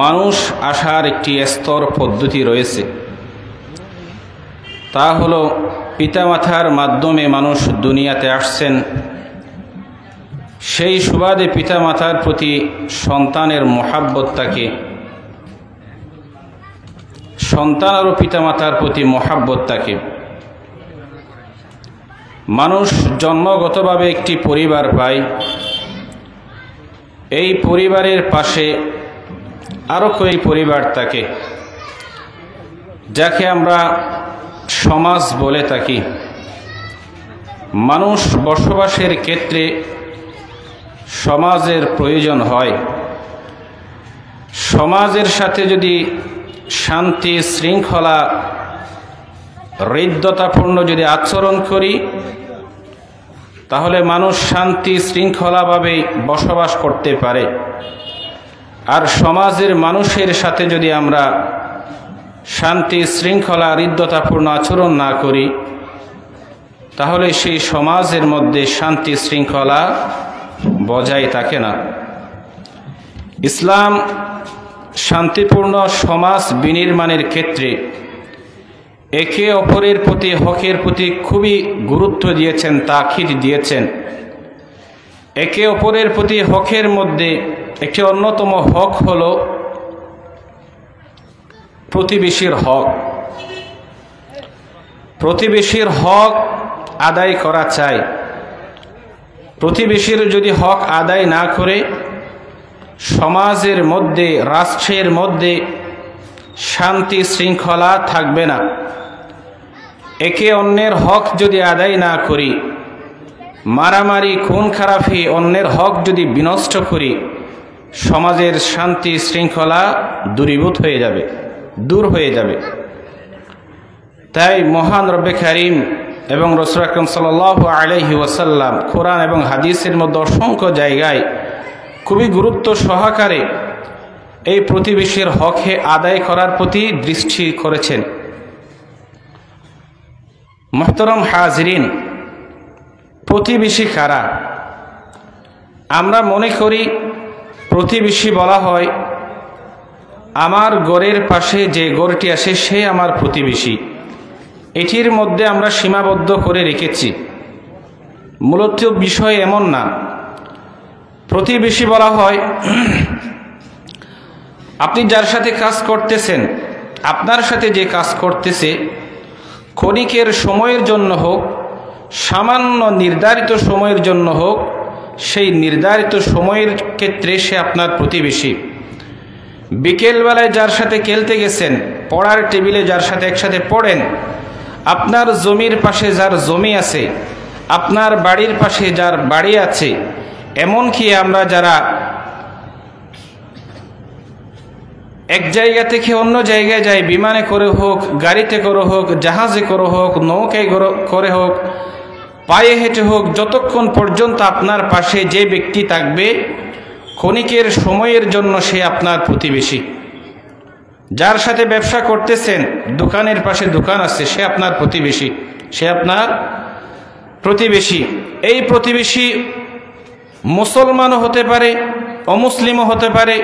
মানুষ আসার একটি স্তর পদ্ধতি রয়েছে। তা হলো পিতামাতার মাধ্যমে মানুষ দুনিয়াতে আসছেন। সেই সুবাদে পিতামাতার প্রতি সন্তানের মহাব্বত থাকে, সন্তানেরও পিতামাতার প্রতি মহাব্বত থাকে। মানুষ জন্মগতভাবে একটি পরিবার পায়। এই পরিবারের পাশে আরও কয়েকটি পরিবার থাকে, যাকে আমরা সমাজ বলে থাকি। মানুষ বসবাসের ক্ষেত্রে সমাজের প্রয়োজন হয়। সমাজের সাথে যদি শান্তি শৃঙ্খলা হৃদ্যতাপূর্ণ যদি আচরণ করি, তাহলে মানুষ শান্তি শৃঙ্খলাভাবে বসবাস করতে পারে। আর সমাজের মানুষের সাথে যদি আমরা শান্তি শৃঙ্খলা হৃদ্যতাপূর্ণ আচরণ না করি, তাহলে সেই সমাজের মধ্যে শান্তি শৃঙ্খলা বজায় থাকে না। ইসলাম শান্তিপূর্ণ সমাজ বিনির্মাণের ক্ষেত্রে একে অপরের প্রতি হকের প্রতি খুবই গুরুত্ব দিয়েছেন, তাকিদ দিয়েছেন। একে অপরের প্রতি হকের মধ্যে একটি অন্যতম হক হলো প্রতিবেশীর হক। প্রতিবেশীর হক আদায় করা চাই। প্রতিবেশীর যদি হক আদায় না করে, সমাজের মধ্যে রাষ্ট্রের মধ্যে শান্তি শৃঙ্খলা থাকবে না। একে অন্যের হক যদি আদায় না করি, মারামারি খুন খারাপি অন্যের হক যদি বিনষ্ট করি, সমাজের শান্তি শৃঙ্খলা দূরীভূত হয়ে যাবে, দূর হয়ে যাবে। তাই মহান রব্বে কারীম এবং রাসূল আকরাম সাল্লাল্লাহু আলাইহি ওয়াসাল্লাম কোরআন এবং হাদিসের মধ্যে অসংখ্য জায়গায় খুবই গুরুত্ব সহকারে এই প্রতিবেশীর হকে আদায় করার প্রতি দৃষ্টি করেছেন। মুহতারাম হাজিরিন, প্রতিবেশী কারা? আমরা মনে করি প্রতিবেশী বলা হয় আমার ঘরের পাশে যে ঘরটি আছে সে আমার প্রতিবেশী। এটির মধ্যে আমরা সীমাবদ্ধ করে রেখেছি। মূলত বিষয় এমন না। প্রতিবেশী বলা হয় আপনি যার সাথে কাজ করতেছেন, আপনার সাথে যে কাজ করতেছে, ক্ষণিকের সময়ের জন্য হোক, সামান্য নির্ধারিত সময়ের জন্য হোক, সেই নির্ধারিত সময়ের ক্ষেত্রে সে আপনার প্রতিবেশী। বিকেলবেলায় যার সাথে খেলতে গেছেন, পড়ার টেবিলে যার সাথে একসাথে পড়েন, আপনার জমির পাশে যার জমি আছে, আপনার বাড়ির পাশে যার বাড়ি আছে, এমনকি আমরা যারা এক জায়গা থেকে অন্য জায়গায় যাই, বিমানে করে হোক, গাড়িতে করে হোক, জাহাজে করে হোক, নৌকায় করে হোক, পায়ে হেঁটে হোক, যতক্ষণ পর্যন্ত আপনার পাশে যে ব্যক্তি থাকবে, ক্ষণিকের সময়ের জন্য সে আপনার প্রতিবেশী। যার সাথে ব্যবসা করতেছেন, দোকানের পাশে দোকান আছে, সে আপনার প্রতিবেশী, সে আপনার প্রতিবেশী। এই প্রতিবেশী মুসলমানও হতে পারে, অমুসলিমও হতে পারে,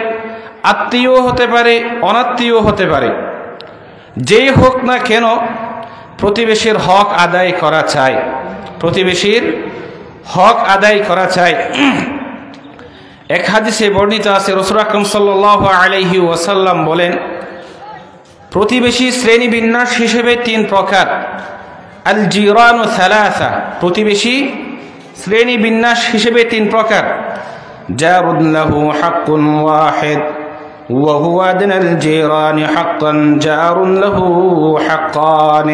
আত্মীয় হতে পারে, অনাত্মীয় হতে পারে। যেই হোক না কেন, প্রতিবেশীর হক আদায় করা চাই। প্রতিবেশীর হক আদায় করা চাই। এক হাদিসে বর্ণিত আছে, রাসূল আকরাম সাল্লাল্লাহু আলাইহি ওয়াসাল্লাম বলেন, প্রতিবেশী শ্রেণী বিন্যাস হিসেবে 3 প্রকার। আল জিরানু সালাসা, প্রতিবেশী শ্রেণী বিন্যাস হিসেবে 3 প্রকার। জারুন লাহু হাক্কুন ওয়াহিদ ওয়া হুয়া আদনাল জিরানি হাক্কান জারুন লাহু হাক্কান।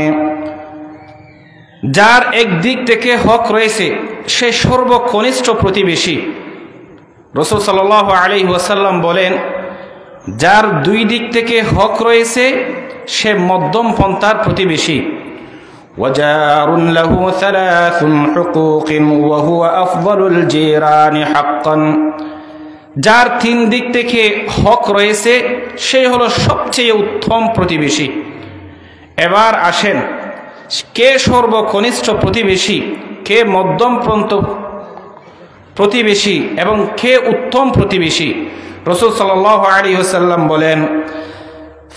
যার এক দিক থেকে হক রয়েছে সে সর্বকনিষ্ঠ প্রতিবেশী। রাসূল সাল্লাল্লাহু আলাইহি ওয়াসাল্লাম বলেন, যার 2 দিক থেকে হক রয়েছে সে মধ্যম পন্থার প্রতিবেশী। ওয়াজারুন লাহু সালাসুন হুকুকিন ওয়া হুয়া আফদালুল জিরানি হাক্কান। যার 3 দিক থেকে হক রয়েছে সে হলো সবচেয়ে উত্তম প্রতিবেশী। এবার আসেন, কে সর্বকনিষ্ঠ প্রতিবেশী, কে মধ্যম পন্থ প্রতিবেশী এবং কে উত্তম প্রতিবেশী? রাসূল সাল্লাল্লাহু আলাইহি ওয়াসাল্লাম বলেন,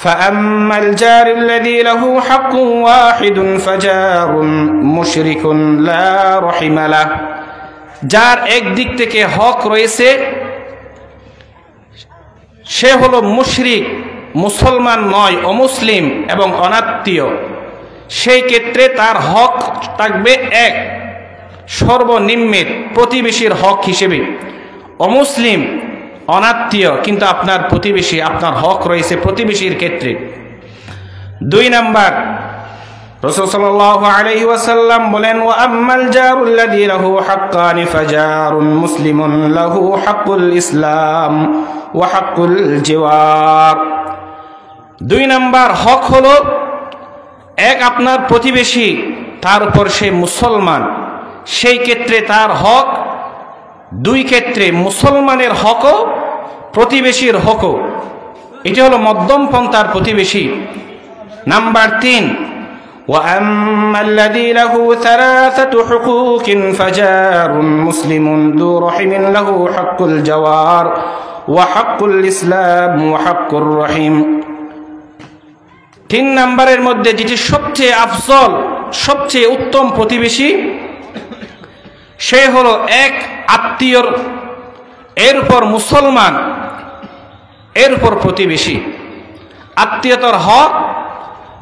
فأما الجار الذي له حق واحد فجار مشرك لا رحم له, যার একদিক থেকে হক রয়েছে সে হলো মুশরিক, মুসলমান নয়, অমুসলিম এবং অনাত্মীয়, সেই ক্ষেত্রে তার হক থাকবে এক, সর্বনিম্নের প্রতিবেশীর হক হিসেবে। অমুসলিম, অনাত্মীয়, কিন্তু আপনার প্রতিবেশী, আপনার হক রয়েছে প্রতিবেশীর ক্ষেত্রে। 2 নাম্বার, রাসূল সাল্লাল্লাহু আলাইহি ওয়াসাল্লাম বলেন, ওয়া আম্মাল জারুল্লাযী লাহু হাক্কানি ফাজারুন মুসলিমুন লাহু হাক্কুল ইসলাম ওয়া হাক্কুল জিওয়ার। 2 নাম্বার হক হলো এক, আপনার প্রতিবেশী, তার উপর সে মুসলমান, সেই ক্ষেত্রে তার হক 2 ক্ষেত্রে, মুসলমানের হকও প্রতিবেশীর হকও। এটি হলো মধ্যম পন্থার প্রতিবেশী। নাম্বার 3, وأما الذي له 3 حقوق فجار مسلم ذو رحم له حق الجوار وحق الإسلام وحق الرحم। 3 নম্বরের মধ্যে যেটি সবচেয়ে আফজল, সবচেয়ে উত্তম প্রতিবেশী, সে হলো এক, আত্মীয়র, এর উপর মুসলমান, এর উপর প্রতিবেশী। আত্মীয়তার হক,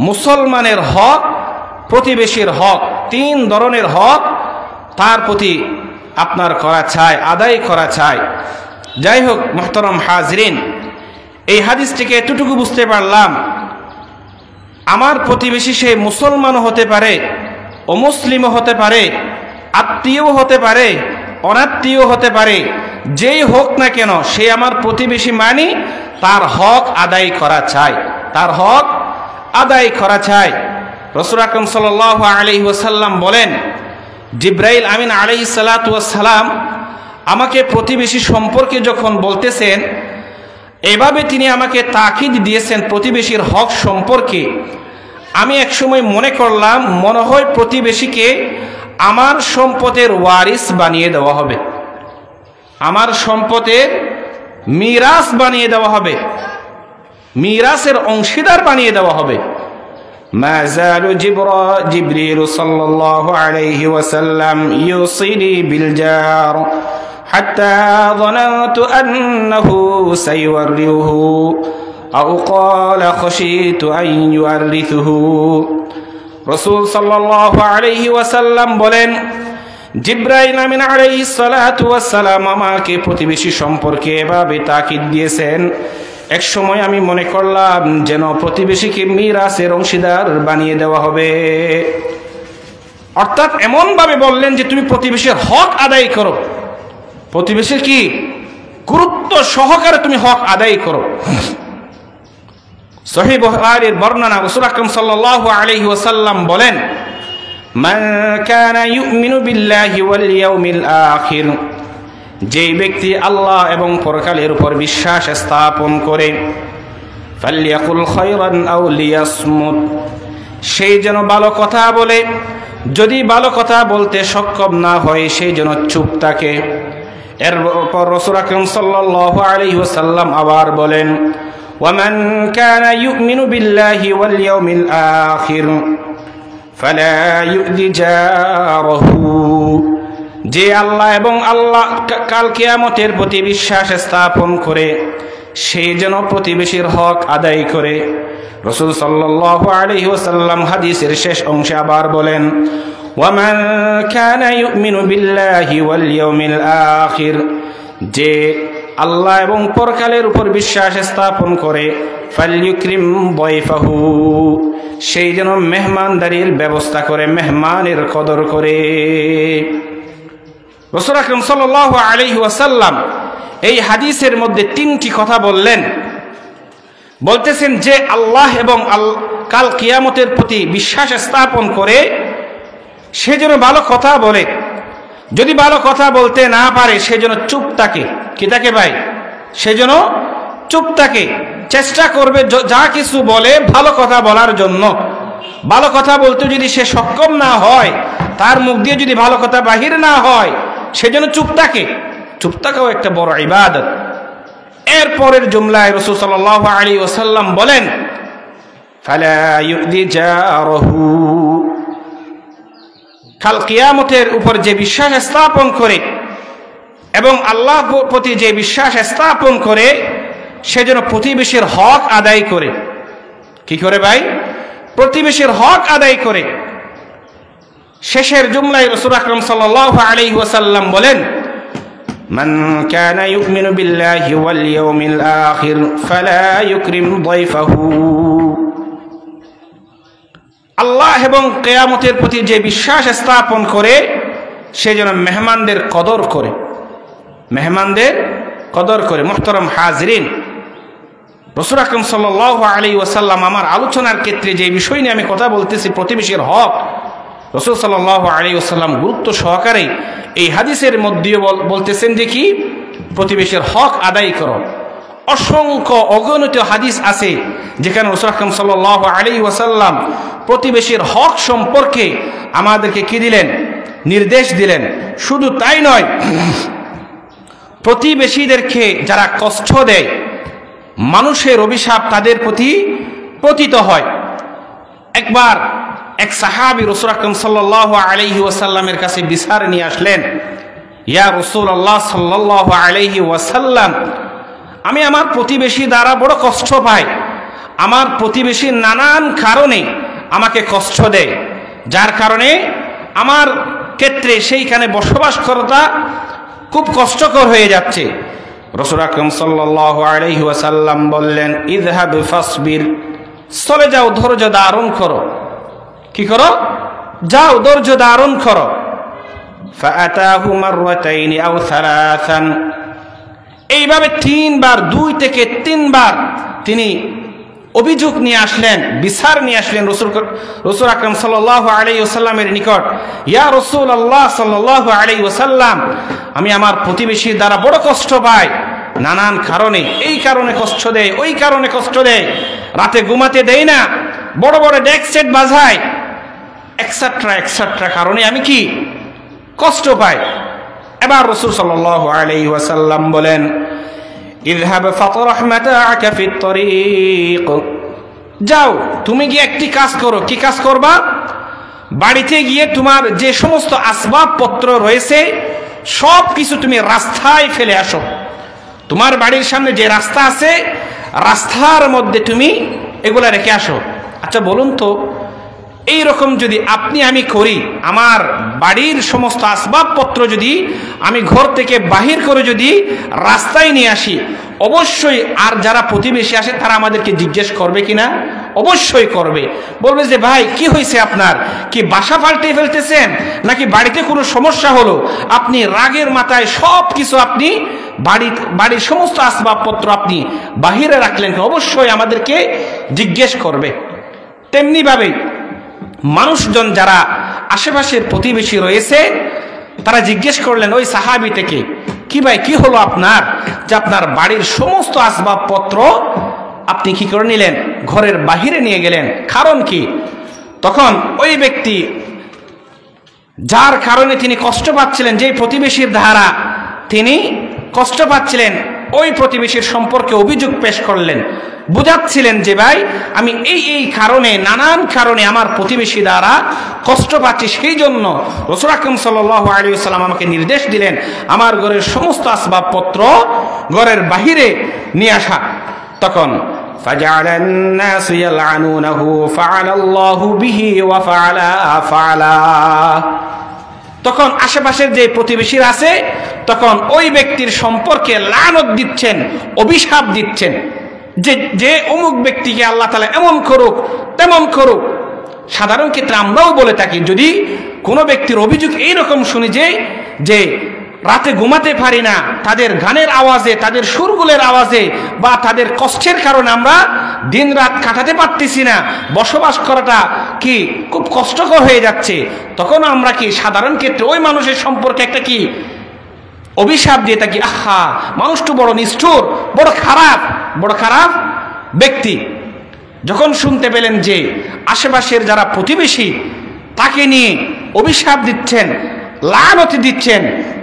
মুসলমানের হক, প্রতিবেশীর হক, 3 ধরনের হক তার প্রতি আপনার করা চাই, আদায় করা চাই। যাই হোক মুহতারাম হাজরিন, এই হাদিস থেকে এতটুকু বুঝতে পারলাম, আমার প্রতিবেশী সে মুসলমানও হতে পারে, অমুসলিমও হতে পারে, আত্মীয়ও হতে পারে, অনাত্মীয় হতে পারে, যেই হোক না কেন সে আমার প্রতিবেশী, মানি তার হক আদায় করা চাই, তার হক আদায় করা চাই। রাসূল আকরাম সাল্লাল্লাহু আলাইহি ওয়াসাল্লাম বলেন, জিবরাইল আমিন আলাইহিস সালাতু ওয়াস সালাম আমাকে প্রতিবেশী সম্পর্কে যখন বলতেছেন, এভাবে তিনি আমাকে তাকিদ দিয়েছেন প্রতিবেশীর হক সম্পর্কে, আমি একসময় মনে করলাম মনে হয় প্রতিবেশীকে আমার সম্পদের ওয়ারিস বানিয়ে দেওয়া হবে, আমার সম্পদের মিরাস বানিয়ে দেওয়া হবে, মিরাসের অংশীদার বানিয়ে দেওয়া হবে। মা যালু জিবরিল সাল্লাল্লাহু আলাইহি ওয়াসাল্লাম ইউসিনি বিল জার হাত্তা যানাতু আন্নাহু সাইওয়ারিহু আও ক্বালা খাশিতু আন ইউরিথুহু। রাসূল সাল্লাল্লাহু আলাইহি ওয়াসাল্লাম বলেন, জিবরাইল আমিন আলাইহিস সালাতু ওয়াস সালাম আমাকে প্রতিবেশী সম্পর্কে এভাবে তাকিদ দিয়েছেন, এক সময় আমি মনে করলাম যেন প্রতিবেশীকে মিরাসের অংশীদার বানিয়ে দেওয়া হবে। অর্থাৎ এমন ভাবে বললেন যে তুমি প্রতিবেশীর হক আদায় করো, প্রতিবেশীর কি গুরুত্ব সহকারে তুমি হক আদায় করো। সহিহ বুখারীর বর্ণনা, রাসূল আকরাম সাল্লাল্লাহু আলাইহি ওয়াসাল্লাম বলেন, মান কানা ইউমিনু বিল্লাহি ওয়াল ইয়াউমিল আখির, যে ব্যক্তি আল্লাহ এবং পরকালের উপর বিশ্বাস স্থাপন করে, ফালইয়াকুল খায়রান আও লিয়াসমুত, সেই যেন ভালো কথা বলে, যদি ভালো কথা বলতে সক্ষম না হয় সেই যেন চুপ থাকে। এরপর রাসূল আকরাম সাল্লাল্লাহু আলাইহি ওয়াসাল্লাম আবার বলেন, ওয়ামান কানা ইউমিনু বিল্লাহি ওয়াল ইয়াউমিল আখির ফালা ইউযি জারাহু, যে আল্লাহ এবং আল্লাহ কাল কিয়ামতের প্রতি বিশ্বাস স্থাপন করে সে যেন প্রতিবেশীর হক আদায় করে। রাসূল সাল্লাল্লাহু আলাইহি ওয়াসাল্লাম হাদিসের শেষ অংশে আবার বলেন, ওয়ামান কানা ইউমিনু বিল্লাহি ওয়াল ইয়াউমিল আখির, যে আল্লাহ এবং পরকালের উপর বিশ্বাস স্থাপন করে, ফালইউকরিম দাইফাহু, সেই যেন মেহমানদারির ব্যবস্থা করে, মেহমানের কদর করে। রাসূল আকরাম সাল্লাল্লাহু আলাইহি ওয়াসাল্লাম এই হাদিসের মধ্যে 3টি কথা বললেন। বলতেছেন যে আল্লাহ এবং কাল কিয়ামতের প্রতি বিশ্বাস স্থাপন করে সে যেন ভালো কথা বলে, যদি ভালো কথা বলতে না পারে সে যেন চুপ থাকে। কি থাকে ভাই? সে যেন চুপ থাকে, চেষ্টা করবে যা কিছু বলে ভালো কথা বলার জন্য। ভালো কথা বলতে যদি সে সক্ষম না হয়, তার মুখ দিয়ে যদি ভালো কথা বাহির না হয়, সে যেন চুপ থাকে। চুপ থাকাও একটা বড় ইবাদত। এরপরের জুমলায় রাসূল সাল্লাল্লাহু আলাইহি ওয়াসাল্লাম বলেন, ফালা ইউদি জারহু, কাল কিয়ামতের উপর যে বিশ্বাস স্থাপন করে এবং আল্লাহর প্রতি যে বিশ্বাস স্থাপন করে সে যেন প্রতিবেশীর হক আদায় করে। কি করে ভাই? প্রতিবেশীর হক আদায় করে। শেষের জুমলায় রাসূল আকরাম সাল্লাল্লাহু আলাইহি ওয়াসাল্লাম বলেন, মান কানা ইউমিনু বিল্লাহি ওয়াল ইয়াউমিল আখির ফালা ইউকরিম দাইফাহু, আল্লাহ এবং কিয়ামতের প্রতি যে বিশ্বাস স্থাপন করে সে যেন মেহমানদের কদর করে, মেহমানদের কদর করে। মুহতারাম হাজিরিন, রাসূল আকরাম সাল্লাল্লাহু আলাইহি ওয়াসাল্লাম আমার আলোচনার ক্ষেত্রে যে বিষয় নিয়ে আমি কথা বলতেছি, প্রতিবেশীর হক, রাসূল সাল্লাল্লাহু আলাইহি ওয়াসাল্লাম গুরুত্ব সহকারে এই হাদিসের মধ্যে বলতেছেন যে কি, প্রতিবেশীর হক আদায় করো। অসংখ্য অগণিত হাদিস আছে যেখানে রাসূল আকরাম সাল্লাল্লাহু আলাইহি ওয়াসাল্লাম প্রতিবেশীর হক সম্পর্কে আমাদেরকে কি দিলেন? নির্দেশ দিলেন। শুধু তাই নয়, প্রতিবেশীদেরকে যারা কষ্ট দেয়, মানুষের অভিশাপ তাদের প্রতি পতিত হয়। একবার এক সাহাবী রাসূল আকরাম সাল্লাল্লাহু আলাইহি ওয়াসাল্লামের কাছে বিচার নিয়ে আসলেন, ইয়া রাসূলুল্লাহ সাল্লাল্লাহু আলাইহি ওয়াসাল্লাম, আমি আমার প্রতিবেশী দ্বারা বড় কষ্ট পাই। আমার প্রতিবেশী নানান কারণে আমাকে কষ্ট দেয়, যার কারণে আমার ক্ষেত্রে সেইখানে বসবাস করাটা খুব কষ্টকর হয়ে যাচ্ছে। রাসূল আকরাম সাল্লাল্লাহু আলাইহি ওয়াসাল্লাম বললেন, ইযহাব ফাসবির, চলে যাও, ধৈর্য ধারণ করো। কি করো? যাও, ধৈর্য ধারণ করো। ফাআতাহু মাররাতাইনি আও সালাসান, এইভাবে 3 বার, 2 থেকে 3 বার তিনি অভিযোগ নিয়ে আসলেন, বিচার নিয়ে আসলেন রাসূল আকরাম সাল্লাল্লাহু আলাইহি ওয়াসাল্লামের নিকট। ইয়া রাসূলুল্লাহ সাল্লাল্লাহু আলাইহি ওয়াসাল্লাম, আমি আমার প্রতিবেশীর দ্বারা বড় কষ্ট পাই, নানান কারণে, এই কারণে কষ্ট দেয়, ওই কারণে কষ্ট দেয়, রাতে ঘুমাতে দেয় না, বড় বড় ডেক সেট বাজায়, এক্সেট্রা এক্সেট্রা কারণে আমি কি কষ্ট পাই। এবার রাসূল সাল্লাল্লাহু আলাইহি ওয়াসাল্লাম বলেন, ইযহাব ফাতরাহ মাতাআকা ফিত তরিক, যাও, তুমি গিয়ে একটি কাজ করো। কি কাজ করবা? বাড়িতে গিয়ে তোমার যে সমস্ত আসবাবপত্র রয়েছে সব কিছু তুমি রাস্তায় ফেলে আসো। তোমার বাড়ির সামনে যে রাস্তা আছে, রাস্তার মধ্যে তুমি এগুলা রেখে আসো। আচ্ছা বলুন তো, এই রকম যদি আপনি আমি করি, আমার বাড়ির সমস্ত আসবাবপত্র যদি আমি ঘর থেকে বাহির করে যদি রাস্তায় নিয়ে আসি, অবশ্যই আর যারা প্রতিবেশী আসে তারা আমাদেরকে জিজ্ঞেস করবে কিনা? অবশ্যই করবে। বলবে যে ভাই কি হয়েছে আপনার? কি বাসা পাল্টে ফেলতেছেন নাকি বাড়িতে কোনো সমস্যা হলো? আপনি রাগের মাথায় সব কিছু আপনি বাড়ির সমস্ত আসবাবপত্র আপনি বাহিরে রাখলেন, অবশ্যই আমাদেরকে জিজ্ঞেস করবে। তেমনিভাবে মানুষজন যারা আশেপাশের প্রতিবেশী রয়েছে তারা জিজ্ঞেস করলেন ওই সাহাবী থেকে, কি ভাই কি হলো আপনার, যে আপনার বাড়ির সমস্ত আসবাবপত্র আপনি কি করে নিলেন, ঘরের বাহিরে নিয়ে গেলেন, কারণ কি? তখন ওই ব্যক্তি যার কারণে তিনি কষ্ট পাচ্ছিলেন, যে প্রতিবেশীর দ্বারা তিনি কষ্ট পাচ্ছিলেন, ওই প্রতিবেশীর সম্পর্কে অভিযোগ পেশ করলেন, বুঝাচ্ছিলেন যে ভাই আমি এই কারণে, নানান কারণে আমার প্রতিবেশী দ্বারা কষ্ট পাচ্ছি, সেই জন্য রাসূল আকরাম সাল্লাল্লাহু আলাইহি ওয়াসাল্লাম আমাকে নির্দেশ দিলেন আমার ঘরের সমস্ত আসবাবপত্র ঘরের বাহিরে নিয়ে আসা। তখন ফাজাআলান নাসু ইয়ালআনুনাহু ফাআলাল্লাহু বিহি ওয়া ফাআলা, তখন আশেপাশের যে প্রতিবেশীরা আছে তখন ওই ব্যক্তির সম্পর্কে লানত দিচ্ছেন, অভিশাপ দিচ্ছেন, যে অমুক ব্যক্তিকে আল্লাহ তাআলা এমন করুক তেমন করুক। সাধারণ ক্ষেত্রে আমরাও বলে থাকি, যদি কোনো ব্যক্তির অভিযোগ এইরকম শুনি যে রাতে ঘুমাতে পারি না, তাদের গানের আওয়াজে, তাদের সুরগুলের আওয়াজে বা তাদের কষ্টের কারণে আমরা দিন রাত কাটাতে পারতেছি না, বসবাস করাটা কি খুব কষ্টকর হয়ে যাচ্ছে, তখন আমরা কি সাধারণ ক্ষেত্রে ওই মানুষের সম্পর্কে একটা কি অভিশাপ দিয়ে থাকি, আহা মানুষটা বড় নিষ্ঠুর, বড় খারাপ ব্যক্তি। যখন শুনতে পেলেন যে আশেপাশের যারা প্রতিবেশী তাকে নিয়ে অভিশাপ দিচ্ছেন, লানত দিচ্ছেন,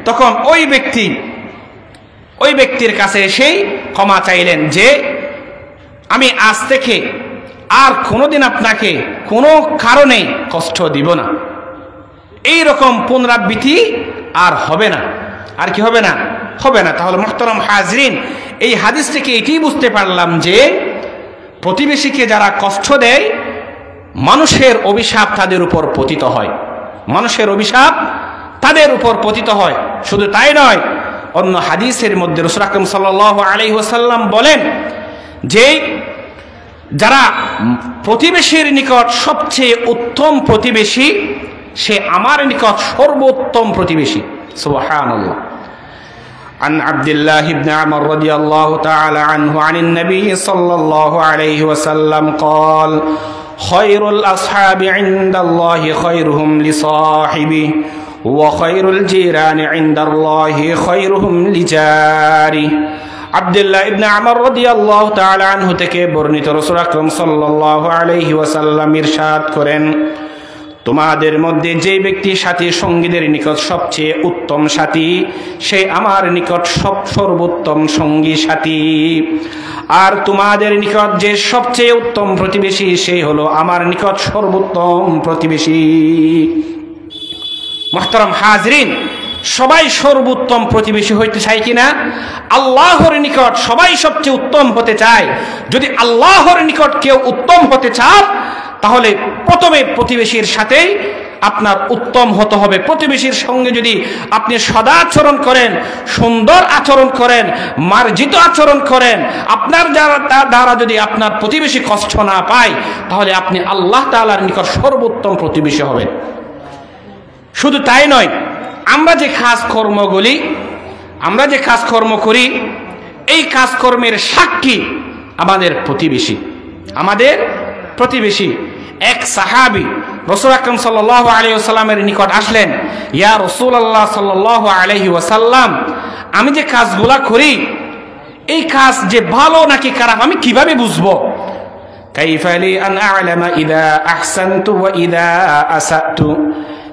তখন ওই ব্যক্তি ওই ব্যক্তির কাছে এসেই ক্ষমা চাইলেন যে আমি আজ থেকে আর কোনোদিন আপনাকে কোনো কারণে কষ্ট দিব না। এই রকম পুনরাবৃত্তি আর হবে না। আর কি হবে না? হবে না। তাহলে মুহতারাম হাজরিন, এই হাদিস থেকে এটি বুঝতে পারলাম যে প্রতিবেশীকে যারা কষ্ট দেয় মানুষের অভিশাপ তাদের উপর পতিত হয়, মানুষের অভিশাপ তাদের উপর পতিত হয়। শুধু তাই নয়, অন্য হাদিসের মধ্যে রাসূল আকরাম সাল্লাল্লাহু আলাইহি ওয়াসাল্লাম বলেন যে যারা প্রতিবেশীর নিকট সবচেয়ে উত্তম প্রতিবেশী সে আমার নিকট সর্বোত্তম প্রতিবেশী। সুবহানাল্লাহ। عن عبد الله بن عمر رضي الله تعالى عنه عن النبي صلى الله عليه وسلم قال خير الأصحاب عند الله خيرهم لصاحبه وخير الجيران عند الله خيرهم لجاره। আব্দুল্লাহ ইবনে আমর রাদিয়াল্লাহু তাআলা আনহু থেকে বর্ণিত রাসূল আকরাম সাল্লাল্লাহু আলাইহি ওয়াসাল্লাম ইরশাদ করেন, তোমাদের মধ্যে যে ব্যক্তি সাথী সঙ্গীদের নিকট সবচেয়ে উত্তম সাথী সে আমার নিকট সর্বোত্তম সঙ্গী সাথী, আর তোমাদের নিকট যে সবচেয়ে উত্তম প্রতিবেশী সে হলো আমার নিকট সর্বোত্তম প্রতিবেশী। মুহতারাম হাজরিন, সবাই সর্বোত্তম প্রতিবেশী হইতে চায় কিনা? আল্লাহর নিকট সবাই সবচেয়ে উত্তম হতে চায়। যদি আল্লাহর নিকট কেউ উত্তম হতে চান তাহলে প্রথমে প্রতিবেশীর সাথেই আপনার উত্তম হতে হবে। প্রতিবেশীর সঙ্গে যদি আপনি সদাচরণ করেন, সুন্দর আচরণ করেন, মার্জিত আচরণ করেন, আপনার দ্বারা যদি আপনার প্রতিবেশী কষ্ট না পায় তাহলে আপনি আল্লাহ তাআলার নিকট সর্বোত্তম প্রতিবেশী হবেন। শুধু তাই নয়, আমরা যে কাজকর্ম করি এই কাজকর্মের সাক্ষী আমাদের প্রতিবেশী। আমাদের প্রতিবেশী এক সাহাবী রাসূল আকরাম সাল্লাল্লাহু আলাইহি ওয়াসাল্লামের নিকট আসলেন, ইয়া রাসূলুল্লাহ সাল্লাল্লাহু আলাইহি ওয়াসাল্লাম, আমি যে কাজগুলা করি এই কাজ যে ভালো নাকি খারাপ আমি কিভাবে বুঝবো? কাইফা লি আন আ'লামা ইযা আহসানতু ওয়া ইযা আসাতু।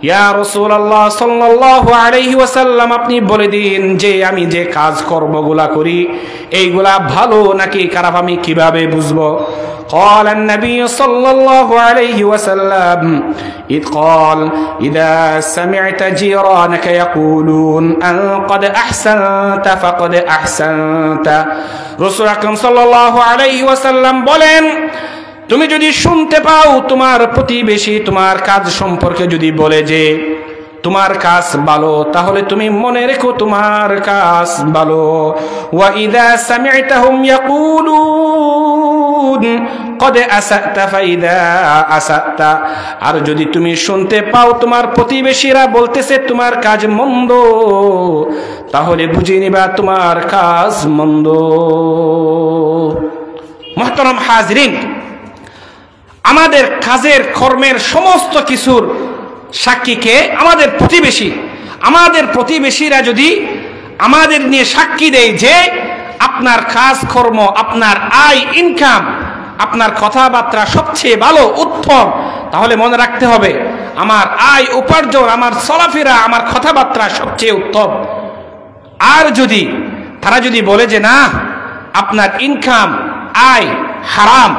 ইয়া রাসূলুল্লাহ সাল্লাল্লাহু আলাইহি ওয়াসাল্লাম, আপনি বলে দিন যে আমি যে কাজকর্মগুলা করি এইগুলা ভালো নাকি খারাপ আমি কিভাবে বুঝবো? قال النبي صلى الله عليه وسلم إذ قال إذا سمعت جيرانك يقولون أن قد أحسنت فقد أحسنت। রাসূল আকরাম সাল্লাল্লাহু আলাইহি ওয়াসাল্লাম বলেন, তুমি যদি শুনতে পাও তোমার প্রতিবেশী তোমার কাজ সম্পর্কে যদি বলে যে তোমার কাজ ভালো তাহলে তুমি মনে রেখো তোমার কাজ ভালো। ওয়া ইযা সামি'তাহুম ইয়াকুলুন কদ আসাতা ফাইদা আসাতা, আর যদি তুমি শুনতে পাও তোমার প্রতিবেশীরা বলতেছে তোমার কাজ মন্দ তাহলে বুঝে নিবা তোমার কাজ মন্দ। মুহতারাম হাজরিন, আমাদের কাজের কর্মের সমস্ত কিছুর সাক্ষীকে আমাদের প্রতিবেশী। আমাদের প্রতিবেশীরা যদি আমাদের নিয়ে সাক্ষী দেয় যে আপনার কাজকর্ম, আপনার আয় ইনকাম, আপনার কথাবার্তা সবচেয়ে ভালো উত্তম, তাহলে মনে রাখতে হবে আমার আয় উপার্জন, আমার চলাফেরা, আমার কথাবার্তা সবচেয়ে উত্তম। আর যদি তারা যদি বলে যে না আপনার ইনকাম আয় হারাম,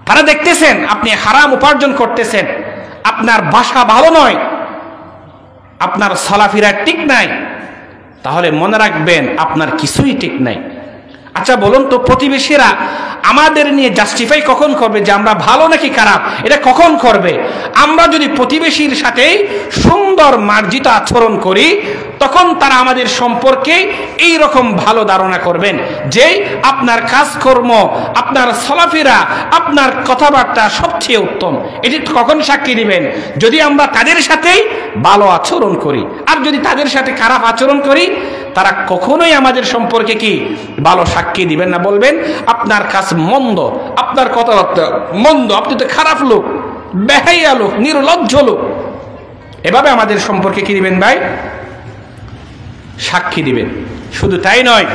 তারা দেখতেছেন আপনি হারাম উপার্জন করতেছেন, আপনার ভাষা ভালো নয়, আপনার চলাফেরা ঠিক নাই, তাহলে মনে রাখবেন আপনার কিছুই ঠিক নাই। আচ্ছা বলুন তো, প্রতিবেশীরা আমাদের নিয়ে জাস্টিফাই কখন করবে যে আমরা ভালো নাকি খারাপ? এটা কখন করবে? আমরা যদি প্রতিবেশীর সাথে সুন্দর মার্জিত আচরণ করি তখন তারা আমাদের সম্পর্কে এই রকম ভালো ধারণা করবেন যে আপনার কাজকর্ম, আপনার চলাফেরা, আপনার কথাবার্তা সবচেয়ে উত্তম। এটি কখন সাক্ষী দিবেন? যদি আমরা তাদের সাথেই ভালো আচরণ করি। আর যদি তাদের সাথে খারাপ আচরণ করি তারা কখনোই আমাদের সম্পর্কে কি ভালো সাক্ষী দিবেন না, বলবেন আপনার কাজ মন্দ, আপনার কথাবার্তা মন্দ, আপনি তো খারাপ লোক, বেহাইয়া লোক, নির্লজ্জ লোক। এভাবে আমাদের সম্পর্কে কি দিবেন ভাই? সাক্ষী দিবেন। শুধু তাই নয়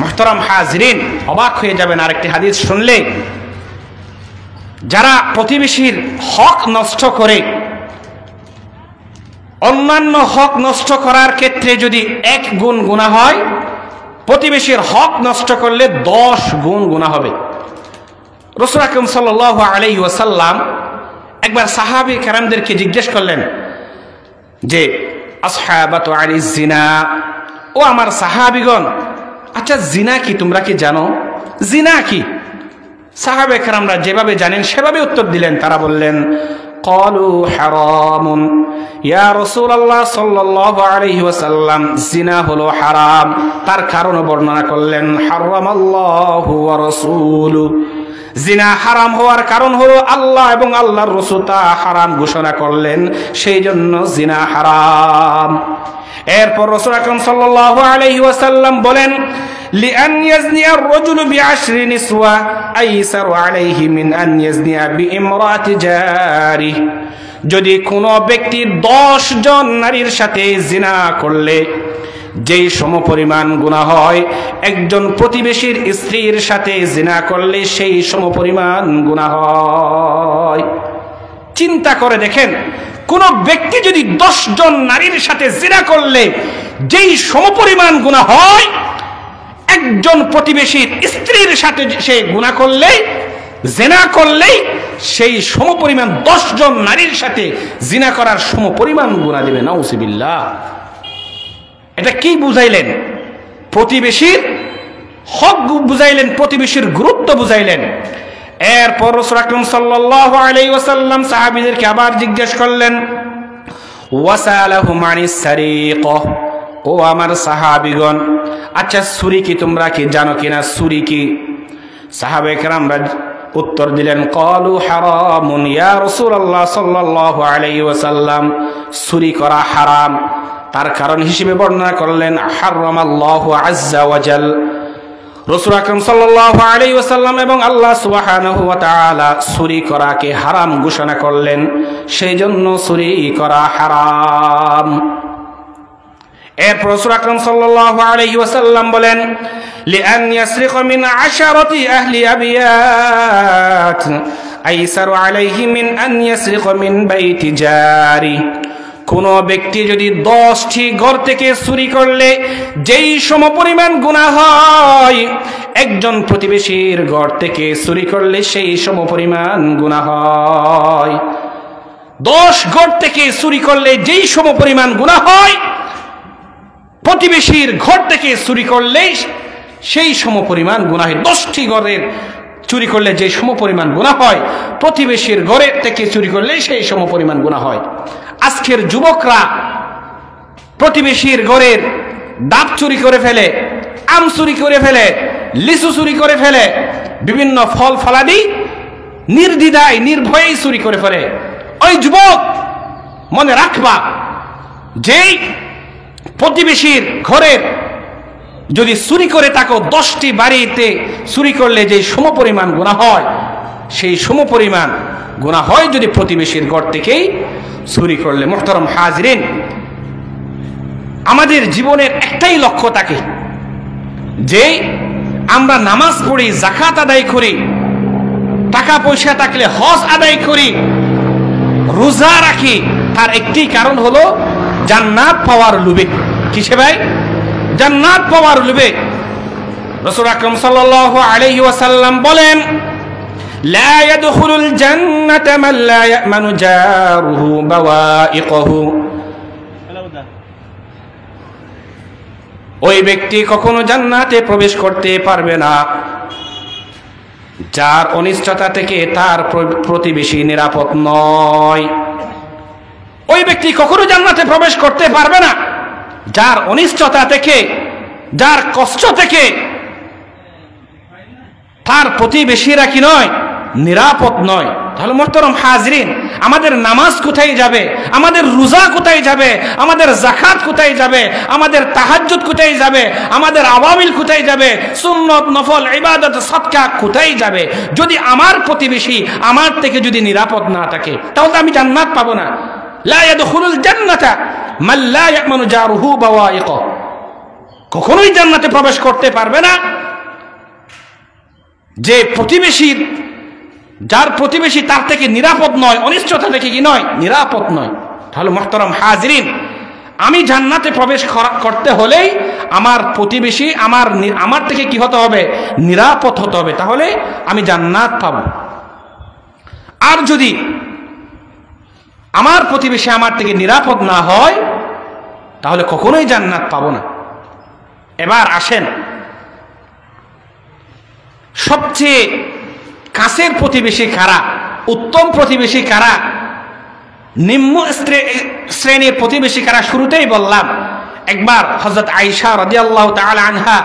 মুহতারাম হাজরিন, অবাক হয়ে যাবেন আরেকটি হাদিস শুনলে। যারা প্রতিবেশীর হক নষ্ট করে, অন্যান্য হক নষ্ট করার ক্ষেত্রে যদি 1 গুণ গুনাহ হয় প্রতিবেশীর হক নষ্ট করলে 10 গুণ গুনাহ হবে। রাসূল আকরাম সাল্লাল্লাহু আলাইহি ওয়াসাল্লাম একবার সাহাবী কেরামদেরকে জিজ্ঞেস করলেন যে আসহাবাতু আনিজ জিনা, ও আমার সাহাবীগণ, আচ্ছা জিনা কি তোমরা কি জানো? জিনা কি? সাহাবে কেরামরা যেভাবে জানেন সেভাবে উত্তর দিলেন। তারা বললেন ক্বালু হারামুন ইয়া রাসূলুল্লাহ সাল্লাল্লাহু আলাইহি ওয়াসাল্লাম, জিনা হলো হারাম। তার কারণ বর্ণনা করলেন হারামাল্লাহু ওয়া রাসূলুহু, জিনা হারাম হওয়ার কারণ হলো আল্লাহ এবং আল্লাহর রাসূল তা হারাম ঘোষণা করলেন, সেই জন্য জিনা হারাম। এরপর রাসূল আকরাম সাল্লাল্লাহু আলাইহি ওয়াসাল্লাম বলেন লিআন ইয়াজনিয়া আর-রাজুলু বিআশরি নিসওয়া আইসারু আলাইহি মিন আন ইয়াজনিয়া বিইমরাতি জারি, যদি কোনো ব্যক্তি 10 জন নারীর সাথে জিনা করলে যেই সমপরিমাণ গুনাহ হয়, একজন প্রতিবেশীর স্ত্রীর সাথে জিনা করলে সেই সমপরিমাণ গুনাহ হয়। চিন্তা করে দেখেন, কোন ব্যক্তি যদি 10 জন নারীর সাথে জিনা করলে যেই সমপরিমাণ গুনাহ হয়, একজন প্রতিবেশীর স্ত্রীর সাথে সে গুনাহ করলে, জিনা করলে সেই সমপরিমাণ 10 জন নারীর সাথে জিনা করার সমপরিমাণ গুনাহ দিবে। নাউযুবিল্লাহ। এটা কি বুঝাইলেন? প্রতিবেশীর হক বুঝাইলেন, প্রতিবেশীর গুরুত্ব বুঝাইলেন। এরপর রাসূল আকরাম সাল্লাল্লাহু আলাইহি ওয়াসাল্লাম সাহাবীদেরকে আবার জিজ্ঞেস করলেন ওয়াসালাহুম আনিস সারিকাহ, ও আমার সাহাবীগণ, আচ্ছা চুরি কি তোমরা কি জানো কিনা? চুরি কি? সাহাবায়ে কেরামরা উত্তর দিলেন ক্বালু হারামুন ইয়া রাসূলুল্লাহ সাল্লাল্লাহু আলাইহি ওয়াসাল্লাম, চুরি করা হারাম। তার কারণ হিসেবে বর্ণনা করলেন হারামাল্লাহু আযজা ওয়া জাল, রাসূল আকরাম সাল্লাল্লাহু আলাইহি ওয়াসাল্লাম এবং আল্লাহ সুবহানাহু ওয়া তাআলা চুরি করাকে হারাম ঘোষণা করলেন, সেই জন্য চুরি করা হারাম। এরপর রাসূল আকরাম সাল্লাল্লাহু আলাইহি ওয়াসাল্লাম বলেন লিআন ইয়াসরিকা মিন 10 আহলি আবিয়াত আইসারু আলাইহি মিন আন ইয়াসরিকা মিন বাইতি জারি, কোন ব্যক্তি যদি 10টি ঘর থেকে চুরি করলে যেই সমপরিমাণ গুনাহ হয়, একজন প্রতিবেশীর ঘর থেকে চুরি করলে সেই সমপরিমাণ গুনাহ হয়। 10 ঘর থেকে চুরি করলে যেই সমপরিমাণ গুনাহ হয়, প্রতিবেশীর ঘর থেকে চুরি করলে সেই সমপরিমাণ গুনাহ হয়। 10টি ঘরের চুরি করলে যে সমপরিমাণ গুনাহ হয়, প্রতিবেশীর ঘরের থেকে চুরি করলে সেই সমপরিমাণ গুনাহ হয়। আজকের যুবকরা প্রতিবেশীর ঘরের ডাব চুরি করে ফেলে, আম চুরি করে ফেলে, লিচু চুরি করে ফেলে, বিভিন্ন ফল ফলাদি নির্দ্বিধায় নির্ভয়ে চুরি করে ফেলে। ওই যুবক মনে রাখবা, যেই প্রতিবেশীর ঘরের যদি চুরি করে থাকো, 10টি বাড়িতে চুরি করলে যে সমপরিমাণ গুনাহ হয়, সেই সমপরিমাণ গুনাহ হয় যদি প্রতিবেশীর ঘর থেকেই চুরি করলে। মুহতারাম হাজিরিন, আমাদের জীবনের একটাই লক্ষ্য থাকে যে আমরা নামাজ পড়ি, যাকাত আদায় করি, টাকা পয়সা থাকলে হজ আদায় করি, রোজা রাখি, তার একটি কারণ হলো জান্নাত পাওয়ার লোভে। কিসে ভাই? জান্নাত পাওয়ার লোভে। রাসূল আকরাম সাল্লাল্লাহু আলাইহি ওয়াসাল্লাম বলেন লা ইয়াদখুলুল জান্নাতা মান লা ইয়ামানু জারুহু বাওয়াইকহু, ওই ব্যক্তি কখনো জান্নাতে প্রবেশ করতে পারবে না যার অনিষ্টতা থেকে তার প্রতিবেশী নিরাপদ নয়। ওই ব্যক্তি কখনো জান্নাতে প্রবেশ করতে পারবে না যার অনিষ্টতা থেকে, যার কষ্ট থেকে তার প্রতিবেশীরা কি নয়? নিরাপদ নয়। তাহলে মুহতারাম হাজিরিন, আমাদের নামাজ কোথায় যাবে? আমাদের রোজা কোথায় যাবে? আমাদের যাকাত কোথায় যাবে? আমাদের তাহাজ্জুদ কোথায় যাবে? আমাদের আওয়ামিল কোথায় যাবে? সুন্নত, নফল, ইবাদত, সাদকা কোথায় যাবে? যদি আমার প্রতিবেশী আমার থেকে যদি নিরাপদ না থাকে, তাহলে আমি জান্নাত পাবো না। লা ইয়াদখুলুল জান্নাতা মান লা ইয়ামানু জারুহু বাওয়াইকহু, কখনোই জান্নাতে প্রবেশ করতে পারবে না যে প্রতিবেশীর, যার প্রতিবেশী তার থেকে নিরাপদ নয়, অনিষ্টতা থেকে কি নয়? নিরাপদ নয়। তাহলে মুহতারাম হাজিরিন, আমি জান্নাতে প্রবেশ করতে হলেই আমার প্রতিবেশী আমার থেকে কি হতে হবে? নিরাপদ হতে হবে, তাহলে আমি জান্নাত পাব। আর যদি আমার প্রতিবেশী আমার থেকে নিরাপদ না হয়, তাহলে কখনোই জান্নাত পাবো না। এবার আসেন, সবচেয়ে কাছের প্রতিবেশী কারা, উত্তম প্রতিবেশী কারা, নিম্ন শ্রেণীর প্রতিবেশী কারা? শুরুতেই বললাম, একবার হযরত আয়েশা রাদিয়াল্লাহু তাআলা আনহা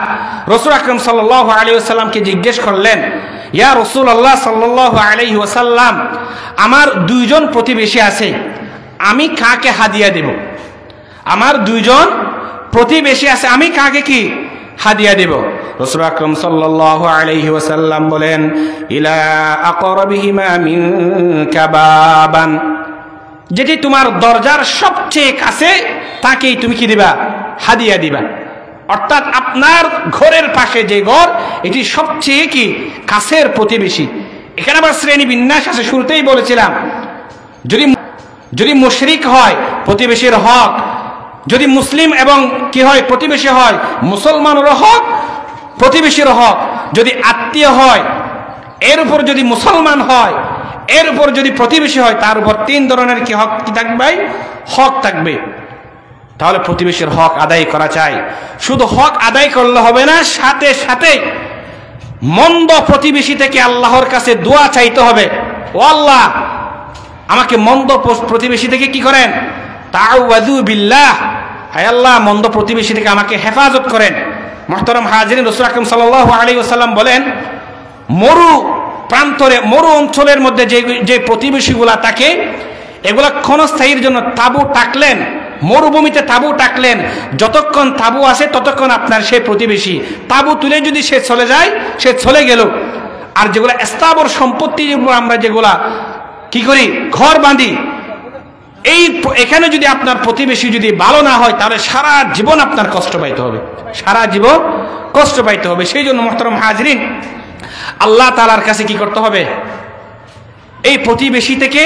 রাসূল আকরাম সাল্লাল্লাহু আলাইহি ওয়াসাল্লামকে জিজ্ঞেস করলেন, ইয়া রাসূলুল্লাহ সাল্লাল্লাহু আলাইহি ওয়াসাল্লাম, আমার দুইজন প্রতিবেশী আছে, আমি কাকে হাদিয়া দেব? আমার দুইজন প্রতিবেশী আছে, আমি কাকে কি হাদিয়া দেব? রাসূল আকরাম সাল্লাল্লাহু আলাইহি ওয়াসাল্লাম বলেন, ইলা আকরাবিহিমা মিনকা বাবান, যেটি তোমার দরজার সবচেয়ে কাছে তাকেই তুমি কি দিবা? হাদিয়া দিবা। অর্থাৎ আপনার ঘরের পাশে যে ঘর, এটি সবচেয়ে কি কাছের প্রতিবেশী। এখানে আবার শ্রেণী বিন্যাস আছে, শুরুতেই বলেছিলাম, যদি মুশরিক হয় প্রতিবেশীর হক, যদি মুসলিম এবং কি হয় প্রতিবেশী হয় মুসলমানেরও হক, প্রতিবেশীর হক, যদি আত্মীয় হয় এর উপর, যদি মুসলমান হয় এর উপর, যদি প্রতিবেশী হয় তার উপর 3 ধরনের কি হক কি থাকবে? হক থাকবে। তাহলে প্রতিবেশীর হক আদায় করা চাই। শুধু হক আদায় করলে হবে না, সাথে সাথে মন্দ প্রতিবেশী থেকে আল্লাহর কাছে দোয়া চাইতে হবে, ও আল্লাহ আমাকে মন্দ প্রতিবেশী থেকে কি করেন? তাআউযু বিল্লাহ, হে আল্লাহ মন্দ প্রতিবেশী থেকে আমাকে হেফাজত করেন। মুহতারাম হাজিরিন, রাসূল আকরাম সাল্লাল্লাহু আলাইহি ওয়াসাল্লাম বলেন, মরু প্রান্তরে, মরু অঞ্চলের মধ্যে যে প্রতিবেশীগুলা থাকে, এগুলা ক্ষণস্থায়ীর জন্য তাঁবু টাকলেন, মরুভূমিতে তাঁবু টাকলেন, যতক্ষণ তাঁবু আছে ততক্ষণ আপনার সেই প্রতিবেশী। তাঁবু তুলে যদি সে চলে যায়, সে চলে গেল। আর যেগুলা স্থাবর সম্পত্তি, আমরা যেগুলা কি করি, ঘর বাঁধি, এখানে যদি আপনার প্রতিবেশী যদি ভালো না হয়, তাহলে সারা জীবন আপনার কষ্ট পাইতে হবে, সারা জীবন কষ্ট পাইতে হবে। সেই জন্য মুহতারাম হাজিরিন, আল্লাহ তাআলার কাছে কি করতে হবে? এই প্রতিবেশী থেকে,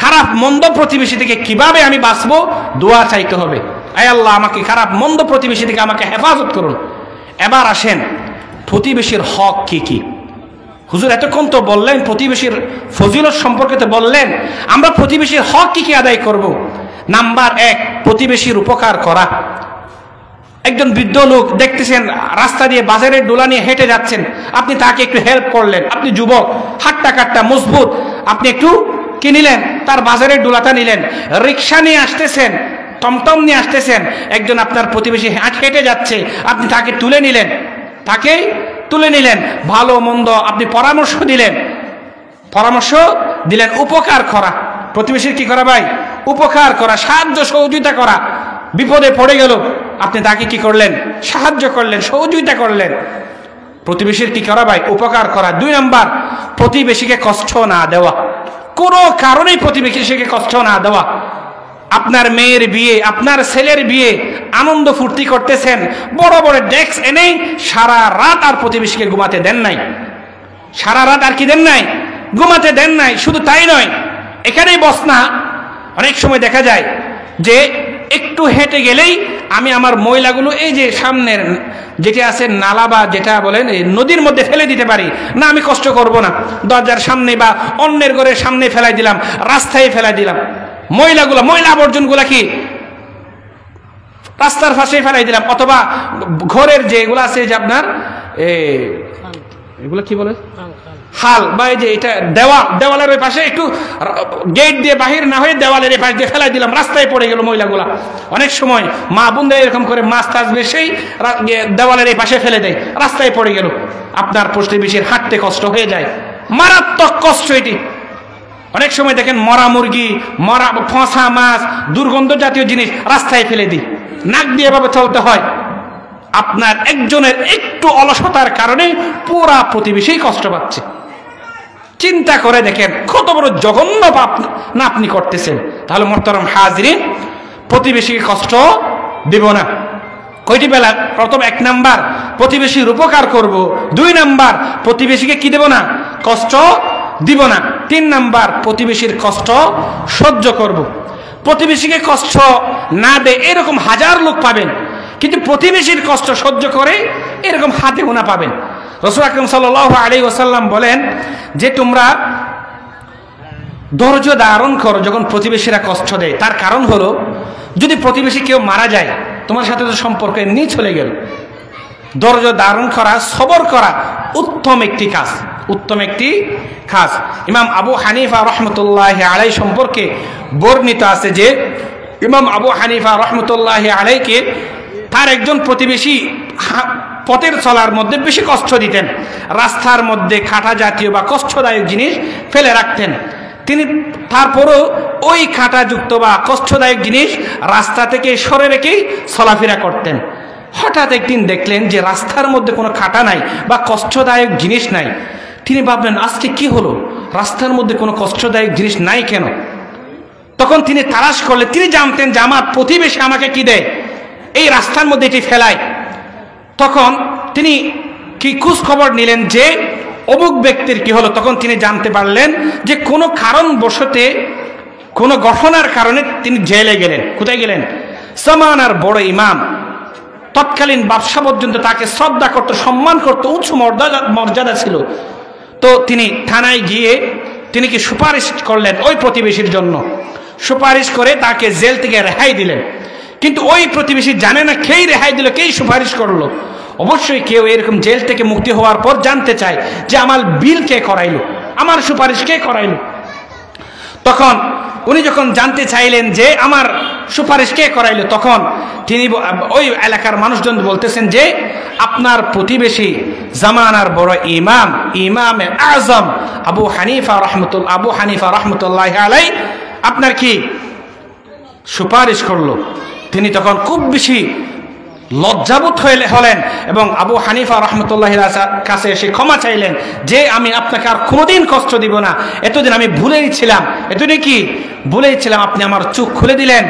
খারাপ মন্দ প্রতিবেশী থেকে কিভাবে আমি বাঁচবো, দোয়া চাইতে হবে। আয় আল্লাহ আমাকে খারাপ মন্দ প্রতিবেশী থেকে আমাকে হেফাজত করুন। এবার আসেন, প্রতিবেশীর হক কি কি? হুজুর এতক্ষণ তো বললেন প্রতিবেশীর ফজিলত সম্পর্কে তো বললেন, আমরা প্রতিবেশীর হক কি কি আদায় করব? নাম্বার 1, প্রতিবেশীর উপকার করা। একজন বৃদ্ধ লোক দেখতেছেন রাস্তা দিয়ে বাজারের ডোলা নিয়ে হেঁটে যাচ্ছেন, আপনি তাকে একটু হেল্প করলেন। আপনি যুবক, হাট্টা কাট্টা মজবুত, আপনি একটু কি নিলেন? তার বাজারের ডোলাটা নিলেন। রিক্সা নিয়ে আসতেছেন, টমটম নিয়ে আসতেছেন, একজন আপনার প্রতিবেশী হেঁটে যাচ্ছে, আপনি তাকে তুলে নিলেন, ভালো মন্দ আপনি পরামর্শ দিলেন। উপকার করা, প্রতিবেশীর কি করা ভাই? উপকার করা, সাহায্য সহযোগিতা করা। বিপদে পড়ে গেল, আপনি তাকে কি করলেন? সাহায্য করলেন, সহযোগিতা করলেন। প্রতিবেশীর কি করা ভাই? উপকার করা। 2 নাম্বার, প্রতিবেশীকে কষ্ট না দেওয়া, কোনো কারণেই প্রতিবেশীকে কষ্ট না দেওয়া। আপনার মেয়ের বিয়ে, আপনার ছেলের বিয়ে, আনন্দ ফুর্তি করতেছেন, বড় বড় ডেস্ক এনেই সারা রাত আর প্রতিবেশীকে ঘুমাতে দেন নাই, সারা রাত আর কি দেন নাই? ঘুমাতে দেন নাই। শুধু তাই নয়, এখানেই বস না, অনেক সময় দেখা যায় যে একটু হেঁটে গেলেই আমি আমার ময়লাগুলো এই যে সামনের যেটা আছে নালা বা যেটা বলেন এই নদীর মধ্যে ফেলে দিতে পারি না, আমি কষ্ট করব না, দরজার সামনে বা অন্যের ঘরের সামনে ফেলাই দিলাম, রাস্তায় ফেলাই দিলাম। ময়লা আবর্জনগুলা কি রাস্তার পাশে ফেলাই দিলাম, অথবা ঘরের যেগুলো আছে যে আপনার এগুলো কি বলে হাল বা এই যে এটা দেওয়ালের ওই পাশে একটু গেট দিয়ে বাহির না হয়ে দেওয়ালের এই পাশ দিয়ে ফেলাই দিলাম, রাস্তায় পড়ে গেল ময়লাগুলা। অনেক সময় মা বোনদের এরকম করে মাছ টাছ বেশি দেওয়ালের এই পাশে ফেলে দেয়, রাস্তায় পড়ে গেল, আপনার প্রতিবেশীর হাঁটতে কষ্ট হয়ে যায়, মারাত্মক কষ্ট এটি। অনেক সময় দেখেন মরা মুরগি, মরা ফসা মাছ, দুর্গন্ধ জাতীয় জিনিস রাস্তায় ফেলে দিই, নাক দিয়ে এভাবে চলতে হয়। আপনার একজনের একটু অলসতার কারণে পুরা প্রতিবেশী কষ্ট পাচ্ছে। চিন্তা করে দেখেন কত বড় জঘন্য পাপ না আপনি করতেছেন। তাহলে মুহতারাম হাজিরিন, প্রতিবেশীকে কষ্ট দেব না। কয়টি বেলা? প্রথম 1 নাম্বার প্রতিবেশীর উপকার করব, 2 নাম্বার প্রতিবেশীকে কি দেব না? কষ্ট দিব না, 3 নাম্বার প্রতিবেশীর কষ্ট সহ্য করব। প্রতিবেশীকে কষ্ট না দে এরকম হাজার লোক পাবেন, কিন্তু প্রতিবেশীর কষ্ট সহ্য করে এরকম হাতে গোনা পাবেন। রাসূল আকরাম সাল্লাল্লাহু আলাইহি ওয়াসাল্লাম বলেন যে তোমরা ধৈর্য ধারণ করো যখন প্রতিবেশীরা কষ্ট দেয়। তার কারণ হলো যদি প্রতিবেশী কেউ মারা যায় তোমার সাথে তো সম্পর্ক এমনি চলে গেল। ধৈর্য ধারণ করা, সবর করা উত্তম একটি কাজ, উত্তম একটি কাজ। ইমাম আবু হানিফা রহমতুল্লাহ আলাই সম্পর্কে বর্ণিত আছে যে ইমাম আবু হানিফা রহমতুল্লাহ আলাইকে তার একজন প্রতিবেশী পথের চলার মধ্যে বেশি কষ্ট দিতেন, রাস্তার মধ্যে কাঁটা জাতীয় বা কষ্টদায়ক জিনিস ফেলে রাখতেন। তিনি তারপরও ওই কাঁটাযুক্ত বা কষ্টদায়ক জিনিস রাস্তা থেকে সরে রেখেই চলাফেরা করতেন। হঠাৎ একদিন দেখলেন যে রাস্তার মধ্যে কোনো কাঁটা নাই বা কষ্টদায়ক জিনিস নাই। তিনি ভাবলেন আজকে কি হলো, রাস্তার মধ্যে কোনো কষ্টদায়ক জিনিস নাই কেন? তখন তিনি তালাশ করলেন, তিনি জানতেন যে আমার প্রতিবেশী আমাকে কি দেয়, এই রাস্তার মধ্যে এটি ফেলায়। তখন তিনি কি খোঁজ খবর নিলেন যে অমুক ব্যক্তির কি হলো। তখন তিনি জানতে পারলেন যে কোনো কারণবশতে, কোনো ঘটনার কারণে তিনি জেলে গেলেন। কোথায় গেলেন? জামানার বড় ইমাম, তৎকালীন বাদশা পর্যন্ত তাকে শ্রদ্ধা করত, সম্মান করত, উচ্চ মর্যাদা ছিল। তো তিনি থানায় গিয়ে তিনি কি সুপারিশ করলেন ওই প্রতিবেশীর জন্য, সুপারিশ করে তাকে জেল থেকে রেহাই দিলেন। কিন্তু ওই প্রতিবেশী জানে না কেই রেহাই দিল, কেই সুপারিশ করলো। অবশ্যই কেউ এরকম জেল থেকে মুক্তি হওয়ার পর জানতে চায় যে আমার বিল কে করাইলো, আমার সুপারিশ কে করাইলো। তখন উনি যখন জানতে চাইলেন যে আমার সুপারিশ কে করাইলো, তখন তিনি ওই এলাকার মানুষজন বলতেছেন যে আপনার প্রতিবেশী জামানার বড় ইমাম, ইমামে আজম আবু হানিফা রহমতুল্লাহ আলাই আপনার কি সুপারিশ করলো। তিনি তখন খুব বেশি লজ্জাবোধ হলেন এবং আবু হানিফা রহমতুল্লাহির কাছে এসে ক্ষমা চাইলেন যে আমি আপনাকে আর কোনোদিন কষ্ট দিব না, এতদিন আমি ভুলেই ছিলাম, এতদিন কি ভুলেই ছিলাম, আপনি আমার চোখ খুলে দিলেন,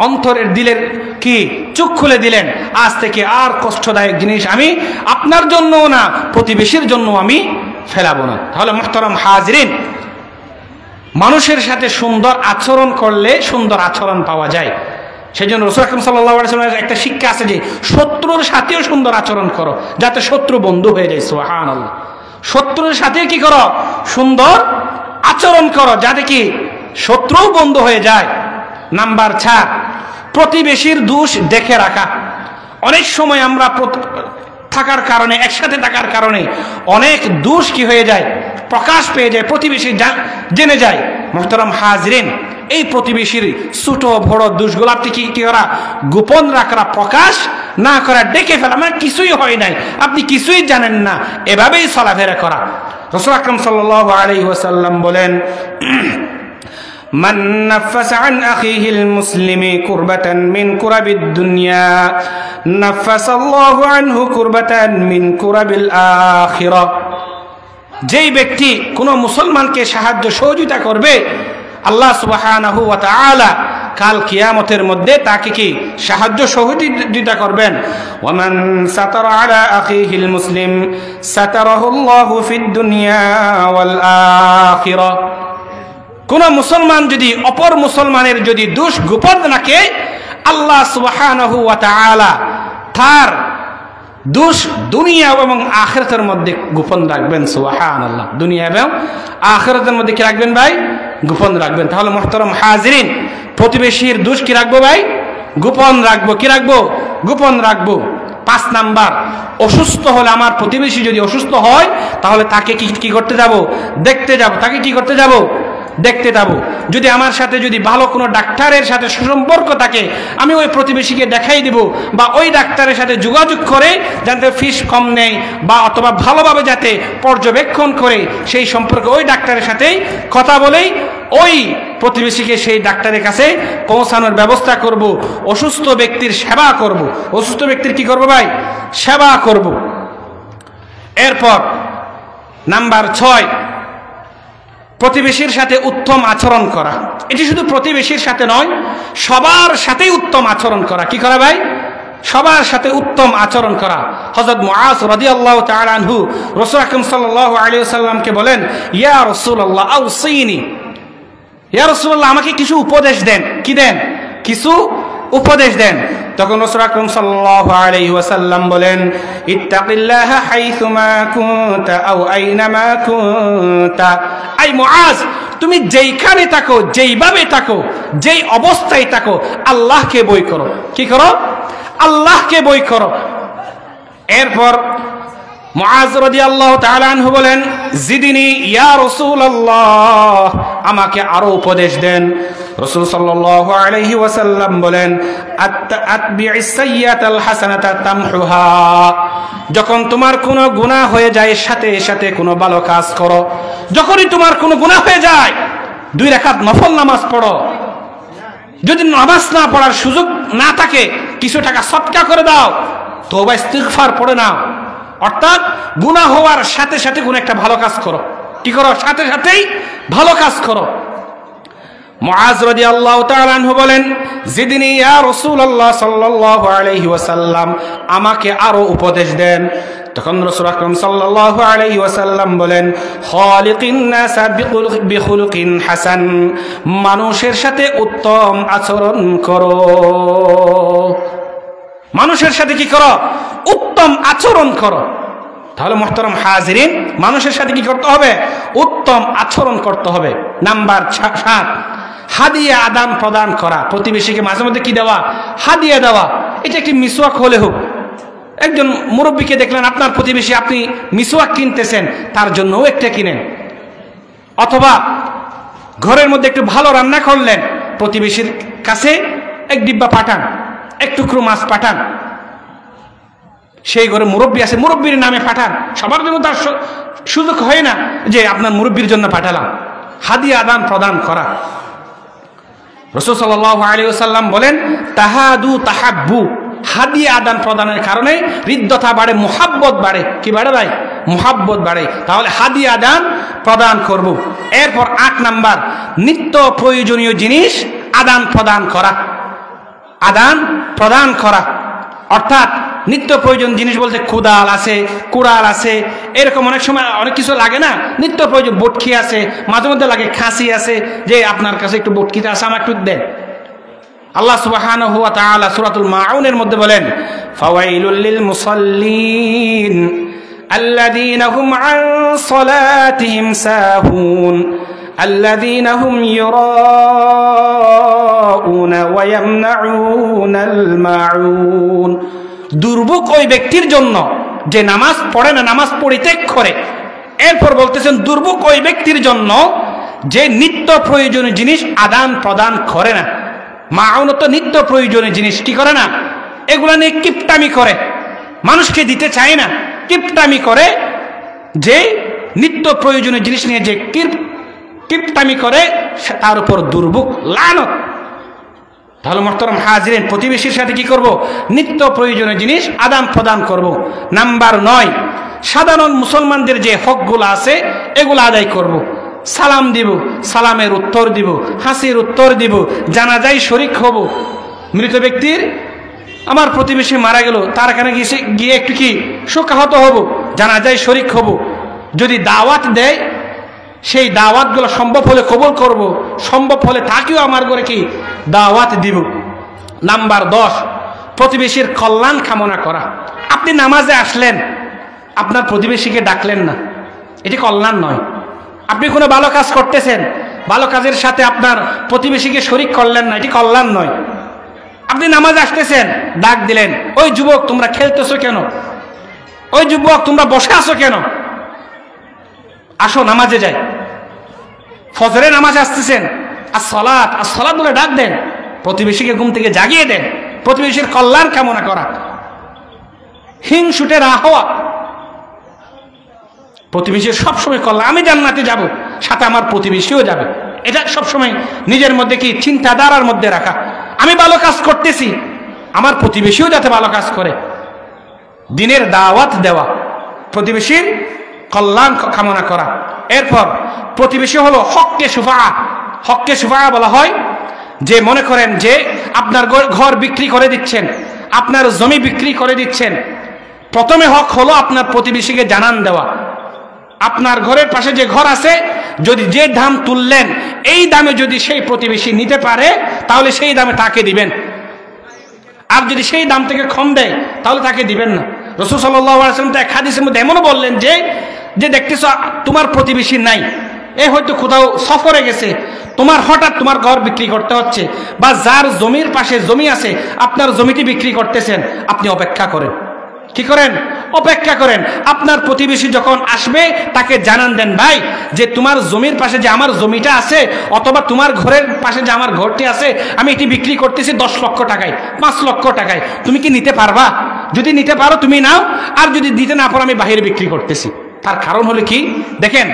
অন্তরের দিলের কি চোখ খুলে দিলেন। আজ থেকে আর কষ্টদায়ক জিনিস আমি আপনার জন্য না, প্রতিবেশীর জন্য আমি ফেলাবো না। তাহলে মুহতারাম হাজরিন, মানুষের সাথে সুন্দর আচরণ করলে সুন্দর আচরণ পাওয়া যায়। সেই জন্য রাসূল আকরাম সাল্লাল্লাহু আলাইহি ওয়াসাল্লামের একটা শিক্ষা আছে যে শত্রুর সাথেও সুন্দর আচরণ করো যাতে শত্রু বন্ধু হয়ে যায়। সুবহানাল্লাহ। শত্রুর সাথে কি করো? সুন্দর আচরণ করো যাতে কি শত্রু বন্ধু হয়ে যায়। নাম্বার 4, প্রতিবেশীর দোষ দেখে রাখা। অনেক সময় আমরা থাকার কারণে, একসাথে থাকার কারণে অনেক দোষ কি হয়ে যায়, প্রকাশ পেয়ে যায়, প্রতিবেশী জেনে যায়। মুহতারাম হাজরিন, এই প্রতিবেশীর ছোট বড় দোষগুলো আপনি কি করা? গোপন রাখা, প্রকাশ না করা, ডেকে ফেলা, মানে কিছুই হয় নাই, আপনি কিছুই জানেন না, এভাবেই চলাফেরা করা। রাসূল আকরাম সাল্লাল্লাহু আলাইহি ওয়াসাল্লাম বলেন মান নাফাসা আন আখিহিল মুসলিমি কুরবাতান মিন কুরাবিদ দুনিয়া নাফাসাল্লাহু আনহু কুরবাতান মিন কুরাবিল আখিরাহ। যেই ব্যক্তি কোনো মুসলমানকে সাহায্য সহযোগিতা করবে, আল্লাহ সুবহানাহু ওয়া তাআলা কাল কিয়ামতের মধ্যে তাকে কি সাহায্য সহযোগিতা করবেন। ওয়ামান সাতারা আলা আখিহিল মুসলিম সাতারাহুল্লাহু ফিদ দুনিয়া ওয়াল আখিরাহ। কোন মুসলমান যদি অপর মুসলমানের যদি দোষ গোপন রাখে, আল্লাহ সুবহানাহু ওয়া তাআলা তার দোষ দুনিয়া এবং আখিরাতের মধ্যে গোপন রাখবেন। সুবহানাল্লাহ। দুনিয়া এবং আখিরাতের মধ্যে কি রাখবেন ভাই? গোপন রাখবেন। তাহলে মুহতারাম হাজিরিন, প্রতিবেশীর দোষ কি রাখবো ভাই? গোপন রাখবো। কি রাখবো? গোপন রাখবো। 5 নাম্বার, অসুস্থ হলে, আমার প্রতিবেশী যদি অসুস্থ হয় তাহলে তাকে কি করতে যাব? দেখতে যাব। তাকে কি করতে যাব? দেখতে যাব। যদি আমার সাথে যদি ভালো কোনো ডাক্তারের সাথে সুসম্পর্ক থাকে, আমি ওই প্রতিবেশীকে দেখাই দিব, বা ওই ডাক্তারের সাথে যোগাযোগ করে যাতে ফিস কম নেই বা অথবা ভালোভাবে যাতে পর্যবেক্ষণ করে সেই সম্পর্কে ওই ডাক্তারের সাথেই কথা বলেই ওই প্রতিবেশীকে সেই ডাক্তারের কাছে পৌঁছানোর ব্যবস্থা করব। অসুস্থ ব্যক্তির সেবা করব। অসুস্থ ব্যক্তির কি করব ভাই? সেবা করব। এরপর নাম্বার 6, প্রতিবেশীর সাথে উত্তম আচরণ করা। এটি শুধু প্রতিবেশীর সাথে নয়, সবার সাথেই উত্তম আচরণ করা। কি করা ভাই? সবার সাথে উত্তম আচরণ করা। হযরত মুআজ রাদিয়াল্লাহু তাআলা আনহু রাসূল আকরাম সাল্লাল্লাহু আলাইহি ওয়াসাল্লামকে বলেন, ইয়া রাসূলুল্লাহ আউসিনি, ইয়া রাসূলুল্লাহ আমাকে কিছু উপদেশ দেন। কি দেন? কিছু উপদেশ দেন। তখন রাসূল আকরাম সাল্লাল্লাহু আলাইহি ওয়াসাল্লাম বলেন, ইত্তাকিল্লাহা হাইসুমা কুনতা আও আইনামা কুনতা। আই মুআজ, তুমি যেইখানে থাকো, যেইভাবে থাকো, যেই অবস্থায় থাকো, আল্লাহকে ভয় করো। কি করো? আল্লাহকে ভয় করো। এরপর মুআজ রাদিয়াল্লাহু তাআলা আনহু বলেন, জিদনি ইয়া রাসূলুল্লাহ, আমাকে আরো উপদেশ দেন। রাসূল সাল্লাল্লাহু আলাইহি ওয়াসাল্লাম বলেন, আতবি'is সাইয়্যাতাল হাসানাতা তামহুহা। যখন তোমার কোনো গুনাহ হয়ে যায়, সাথে সাথে কোনো ভালো কাজ করো। যখনই তোমার কোনো গুনাহ হয়ে যায়, 2 রাকাত নফল নামাজ পড়ো। যদি নামাজ না পড়ার সুযোগ না থাকে, কিছু টাকা সদকা করে দাও, তওবা ইস্তিগফার পড়ে নাও। অর্থাৎ গুনাহ হওয়ার সাথে সাথে কোনো একটা ভালো কাজ করো। কি করো? সাথে সাথেই ভালো কাজ করো। মুআজ রাদিয়াল্লাহু তাআলা আনহু বলেন, জিদনি ইয়া রাসূলুল্লাহ সাল্লাল্লাহু আলাইহি ওয়াসাল্লাম, আমাকে আরো উপদেশ দেন। তখন রাসূল আকরাম সাল্লাল্লাহু আলাইহি ওয়াসাল্লাম বলেন, খালিকিন নাসা বিখুলুকিন হাসান, মানুষের সাথে উত্তম আচরণ করো। মানুষের সাথে কি করো? উত্তম আচরণ করো। তাহলে মুহতারাম হাজিরিন, মানুষের সাথে কি করতে হবে? উত্তম আচরণ করতে হবে। নাম্বার 7, হাদিয়া আদান প্রদান করা। প্রতিবেশীকে মাঝে মধ্যে কি দেওয়া? হাদিয়া দেওয়া। এটা একটি মিসওয়াক হলে হোক। একজন মুরব্বীকে দেখলেন আপনার প্রতিবেশী, আপনি মিসওয়াক কিনতেছেন, তার জন্যও একটা কিনেন। অথবা ঘরের মধ্যে একটু ভালো রান্না করলেন, প্রতিবেশীর কাছে এক ডিব্বা পাঠান, এক টুকরো মাছ পাঠান। সেই ঘরে মুরব্বী আছে, মুরব্বীর নামে পাঠান। সবার জন্য তার সুযোগ হয় না যে আপনার মুরব্বীর জন্য পাঠালাম। হাদিয়া আদান প্রদান করা। রাসূল সাল্লাল্লাহু আলাইহি ওয়াসাল্লাম বলেন, তাহাদু তাহাব্বু, হাদিয়া আদান প্রদানের কারণে হৃদ্যতা বাড়ে, মুহাব্বত বাড়ে। কি বাড়ে ভাই? মুহাব্বত বাড়ে। তাহলে হাদিয়া আদান প্রদান করব। এরপর 8 নাম্বার, নিত্য প্রয়োজনীয় জিনিস আদান প্রদান করা। আদান প্রদান করা অর্থাৎ নিত্য প্রয়োজন জিনিস বলতে কোদাল আছে, কুড়াল আছে, এরকম অনেক সময় অনেক কিছু লাগে না। নিত্য প্রয়োজন বটকি আছে, মাঝে মধ্যে লাগে খাসি আছে, যে আপনার কাছে একটু বটকিটা আছে, আমার একটু দেন। আল্লাহ সুবহানাহু ওয়া তাআলা সূরাতুল মাউনের মধ্যে বলেন, ফাওয়াইলুল লিল মুসাল্লিন আল্লাযীনা হুম আন সালাতিহিম সাহুন আল্লাযীনা হুম ইউরাউনা ওয়া ইয়ামনাউনাল মাউন। দুর্ভোগ ওই ব্যক্তির জন্য যে নামাজ পড়ে না, নামাজ পরিত্যাগ করে। এরপর বলতেছেন, দুর্ভোগ ওই ব্যক্তির জন্য যে নিত্য প্রয়োজনীয় জিনিস আদান প্রদান করে না। মাউন তো নিত্য প্রয়োজনীয় জিনিস কি করে না, এগুলা নিয়ে কিপটামি করে, মানুষকে দিতে চায় না, কিপটামি করে। যে নিত্য প্রয়োজনীয় জিনিস নিয়ে যে কিপটামি করে, তার উপর দুর্ভোগ, লানত। তাহলে মুহতারাম হাজিরিন, প্রতিবেশীর সাথে কি করব? নিত্য প্রয়োজনীয় জিনিস আদান প্রদান করব। নাম্বার 9, সাধারণ মুসলমানদের যে হকগুলো আছে এগুলো আদায় করব। সালাম দিব, সালামের উত্তর দিব, হাসির উত্তর দিব, জানাজায় শরীক হব। মৃত ব্যক্তির, আমার প্রতিবেশী মারা গেল, তার এখানে গিয়ে একটু কি শোকাহত হব, জানাজায় শরীক হব। যদি দাওয়াত দেয়, সেই দাওয়াতগুলো সম্ভব হলে কবুল করব, সম্ভব হলে তাকেও আমার ঘরে কি দাওয়াত দিব। নাম্বার 10, প্রতিবেশীর কল্যাণ কামনা করা। আপনি নামাজে আসলেন, আপনার প্রতিবেশীকে ডাকলেন না, এটি কল্যাণ নয়। আপনি কোনো ভালো কাজ করতেছেন, ভালো কাজের সাথে আপনার প্রতিবেশীকে শরীক করলেন না, এটি কল্যাণ নয়। আপনি নামাজে আসতেছেন, ডাক দিলেন, ওই যুবক তোমরা খেলতেছো কেন? ওই যুবক তোমরা বসে আছো কেন? আসো নামাজে যাই। ফজরের নামাজে আসতেছেন, আসসালাত আসসালাত বলে ডাক দেন, প্রতিবেশীকে ঘুম থেকে জাগিয়ে দেন। প্রতিবেশীর কল্যাণ কামনা করা। হিংসুটে না হওয়া, প্রতিবেশীর সবসময় কল্যাণ। আমি জান্নাতে যাব, সাথে আমার প্রতিবেশীও যাবে, এটা সবসময় নিজের মধ্যে কি চিন্তাধারার মধ্যে রাখা। আমি ভালো কাজ করতেছি, আমার প্রতিবেশীও যাতে ভালো কাজ করে। দিনের দাওয়াত দেওয়া, প্রতিবেশীর কল্যাণ কামনা করা। এরপর প্রতিবেশী হলো হক্কে সুফা। হক্কে সুফা বলা হয় যে, মনে করেন যে আপনার ঘর বিক্রি করে দিচ্ছেন, আপনার জমি বিক্রি করে দিচ্ছেন, প্রথমে হক হলো আপনার প্রতিবেশীকে জানান দেওয়া। আপনার ঘরের পাশে যে ঘর আছে, যদি যে দাম তুললেন এই দামে যদি সেই প্রতিবেশী নিতে পারে, তাহলে সেই দামে তাকে দিবেন। আর যদি সেই দাম থেকে কম দেয় তাহলে তাকে দিবেন না। রাসূল সাল্লাল্লাহু আলাইহি ওয়াসাল্লাম তো এক হাদিসের মধ্যে এমনও বললেন যে দেখতেছো তোমার প্রতিবেশী নাই, এ হয়তো কোথাও সফরে গেছে, তোমার হঠাৎ তোমার ঘর বিক্রি করতে হচ্ছে, বা যার জমির পাশে জমি আছে আপনার জমিটি বিক্রি করতেছেন, আপনি অপেক্ষা করেন। কি করেন? অপেক্ষা করেন। আপনার প্রতিবেশী যখন আসবে তাকে জানান দেন, ভাই যে তোমার জমির পাশে যে আমার জমিটা আছে, অথবা তোমার ঘরের পাশে যে আমার ঘরটি আছে, আমি এটি বিক্রি করতেছি 10 লক্ষ টাকায়, 5 লক্ষ টাকায়, তুমি কি নিতে পারবা? যদি নিতে পারো তুমি নাও, আর যদি দিতে না পারো আমি বাইরে বিক্রি করতেছি। তার কারণ হলো কি দেখেন,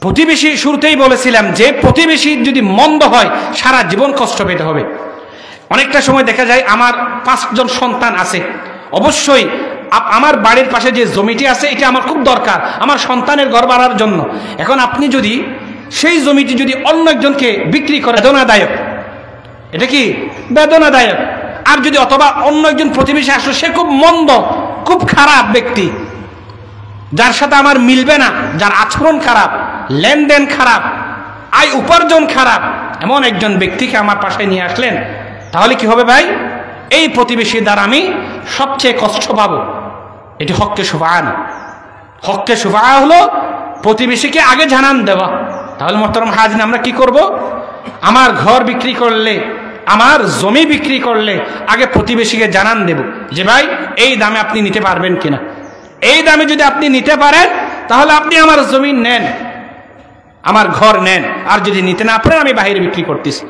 প্রতিবেশী শুরুতেই বলেছিলাম যে প্রতিবেশী যদি মন্দ হয় সারা জীবন কষ্ট পেতে হবে। অনেকটা সময় দেখা যায় আমার 5 জন সন্তান আছে, অবশ্যই আমার বাড়ির পাশে যে জমিটি আছে এটা আমার খুব দরকার আমার সন্তানের ঘর বাড়ার জন্য। এখন আপনি যদি সেই জমিটি যদি অন্য একজনকে বিক্রি করে, বেদনাদায়ক, এটা কি বেদনাদায়ক। আর যদি অথবা অন্য একজন প্রতিবেশী আসলে সে খুব মন্দ, খুব খারাপ ব্যক্তি, যার সাথে আমার মিলবে না, যার আচরণ খারাপ, লেনদেন খারাপ, আয় উপার্জন খারাপ, এমন একজন ব্যক্তিকে আমার পাশে নিয়ে আসলেন, তাহলে কি হবে ভাই? এই প্রতিবেশীর দ্বারা আমি সবচেয়ে কষ্ট পাবো। এটি হক্কে শুফা না। হক্কে শুফা হলো প্রতিবেশীকে আগে জানান দেওয়া। তাহলে মোহতারাম হাজির, আমরা কি করব? আমার ঘর বিক্রি করলে, আমার জমি বিক্রি করলে আগে প্রতিবেশীকে জানান দেব যে ভাই এই দামে আপনি নিতে পারবেন কিনা। এই দামে যদি আপনি নিতে পারেন তাহলে আপনি আমার জমি নেন, আমার ঘর নেন, আর যদি নিতে না পারেন আমি বাহিরে বিক্রি করতেছি,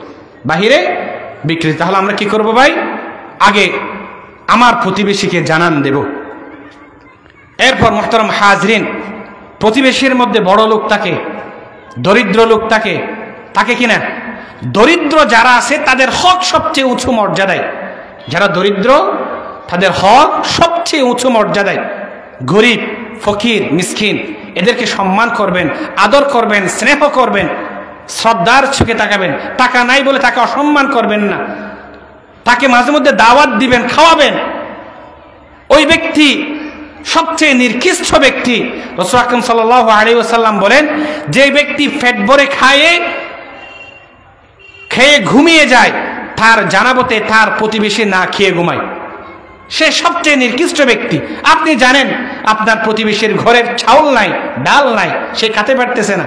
বাহিরে বিক্রি। তাহলে আমরা কি করব ভাই? আগে আমার প্রতিবেশীকে জানান দেব। এরপর মুহতারাম হাজরিন, প্রতিবেশীর মধ্যে বড় লোক থাকে, দরিদ্র লোক থাকে, থাকে কিনা? দরিদ্র যারা আছে তাদের হক সবচেয়ে উঁচু মর্যাদায়। যারা দরিদ্র তাদের হক সবচেয়ে উঁচু মর্যাদায়। গরিব, ফকির, মিসকিন এদেরকে সম্মান করবেন, আদর করবেন, স্নেহ করবেন, শ্রদ্ধার চোখে তাকাবেন। টাকা নাই বলে তাকে অসম্মান করবেন না, তাকে মাঝে মধ্যে দাওয়াত দিবেন, খাওয়াবেন। ওই ব্যক্তি সবচেয়ে নিকৃষ্ট ব্যক্তি। রাসূল আকরাম সাল্লাল্লাহু আলাইহি ওয়াসাল্লাম বলেন, যে ব্যক্তি পেট ভরে খেয়ে ঘুমিয়ে যায়, তার জানাবতে তার প্রতিবেশী না খেয়ে ঘুমায়, সে সবচেয়ে নিকৃষ্ট ব্যক্তি। আপনি জানেন আপনার প্রতিবেশীর ঘরের চাউল নাই, ডাল নাই, সে খেতে পারতেছে না,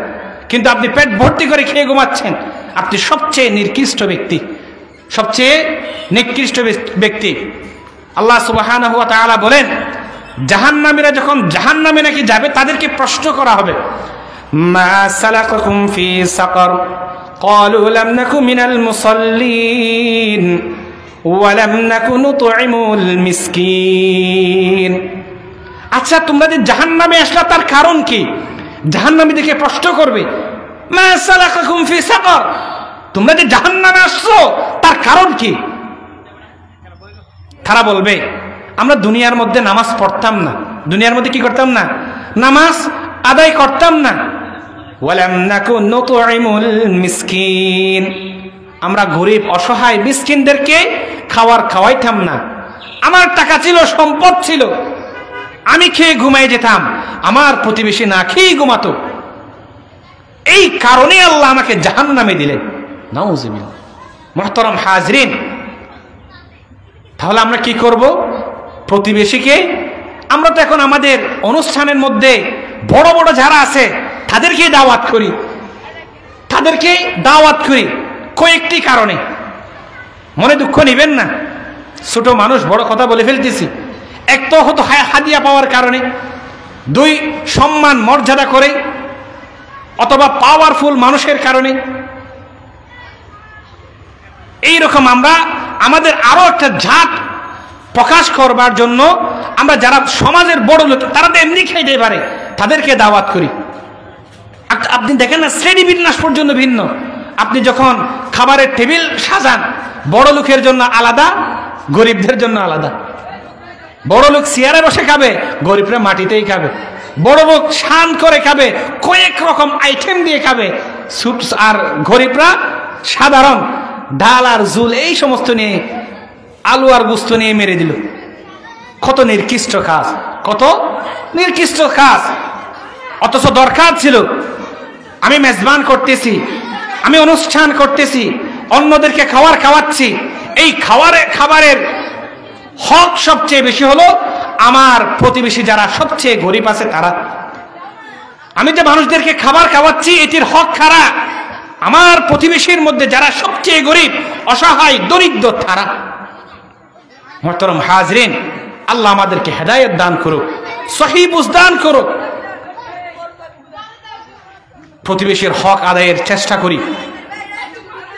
কিন্তু আপনি পেট ভর্তি করে খেয়ে ঘুমাচ্ছেন, আপনি সবচেয়ে নিকৃষ্ট ব্যক্তি, সবচেয়ে নিকৃষ্ট ব্যক্তি। আল্লাহ সুবহানাহু ওয়া তাআলা বলেন, জাহান্নামীরা যখন জাহান্নামে নাকি যাবে তাদেরকে প্রশ্ন করা হবে, মা সালাকাকুম ফি সাকার ক্বালু লাম নাকু মিনাল মুসাল্লিন ওয়া লাম নাকু নুতঈমুল মিসকিন। আচ্ছা, তোমরা যে জাহান্নামে আসলা তার কারণ কি? জাহান্নামীদেরকে প্রশ্ন করবে, মা সালাকাকুম ফি সাকার, তোমরা যে জাহান্নামে আসছো তার কারণ কি? তারা বলবে, আমরা দুনিয়ার মধ্যে নামাজ পড়তাম না। দুনিয়ার মধ্যে কি করতাম না? নামাজ আদায় করতাম না। ওয়ালাম নাকু নুতঈমুল মিসকিন, আমরা গরিব অসহায় মিসকিনদেরকে খাওয়াইতাম না। আমার টাকা ছিল, সম্পদ ছিল, আমি খেয়ে ঘুমাই যেতাম, আমার প্রতিবেশী না খেয়ে ঘুমাতো। এই কারণে আল্লাহ আমাকে জাহান্নামে দিলেন। নাউযুবিল্লাহ। মুহতারাম হাজরিন, তাহলে আমরা কি করব? প্রতিবেশীকে আমরা তো এখন আমাদের অনুষ্ঠানের মধ্যে বড় বড় যারা আছে তাদেরকে দাওয়াত করি, তাদেরকে দাওয়াত করি কয়েকটি কারণে। মনে দুঃখ নেবেন না, ছোট মানুষ বড় কথা বলে ফেলতেছি। এক তো হতো হাদিয়া পাওয়ার কারণে, 2 সম্মান মর্যাদা করে, অথবা পাওয়ারফুল মানুষের কারণে। এইরকম আমরা আমাদের আরো একটা জাত প্রকাশ করবার জন্য আমরা যারা সমাজের বড় লোক, তারা তো এমনি খাইতে পারে, তাদেরকে দাওয়াত করি। আপনি দেখেন না, শ্রেণী বিন্যাস পর্যন্ত ভিন্ন। আপনি যখন খাবারের টেবিল সাজান, বড় লোকের জন্য আলাদা, গরিবদের জন্য আলাদা। বড় লোক চেয়ারে বসে খাবে, গরিবরা মাটিতেই খাবে। বড় লোক শান করে খাবে, কয়েক রকম আইটেম দিয়ে খাবে, স্যুপ, আর গরিবরা সাধারণ ডাল আর ঝুল এই সমস্ত নিয়ে, আলু আর গোস্ত নিয়ে মেরে দিল। কত নিকৃষ্ট কাজ, কত নিকৃষ্ট কাজ। অথচ দরকার ছিল আমি মেজবান করতেছি, আমি অনুষ্ঠান করতেছি, অন্যদেরকে খাওয়াচ্ছি, এই খাবারের হক সবচেয়ে বেশি হলো আমার প্রতিবেশী যারা সবচেয়ে গরিব আছে তারা। আমি যে মানুষদেরকে খাবার খাওয়াচ্ছি এটির হক খারাপ। আমার প্রতিবেশীর মধ্যে যারা সবচেয়ে গরিব, অসহায়, দরিদ্র তারা। মুহতারাম হাজরিন, আল্লাহ আমাদেরকে হেদায়েত দান করুক, সহিহ বুঝ দান করুক। প্রতিবেশীর হক আদায়ের চেষ্টা করি,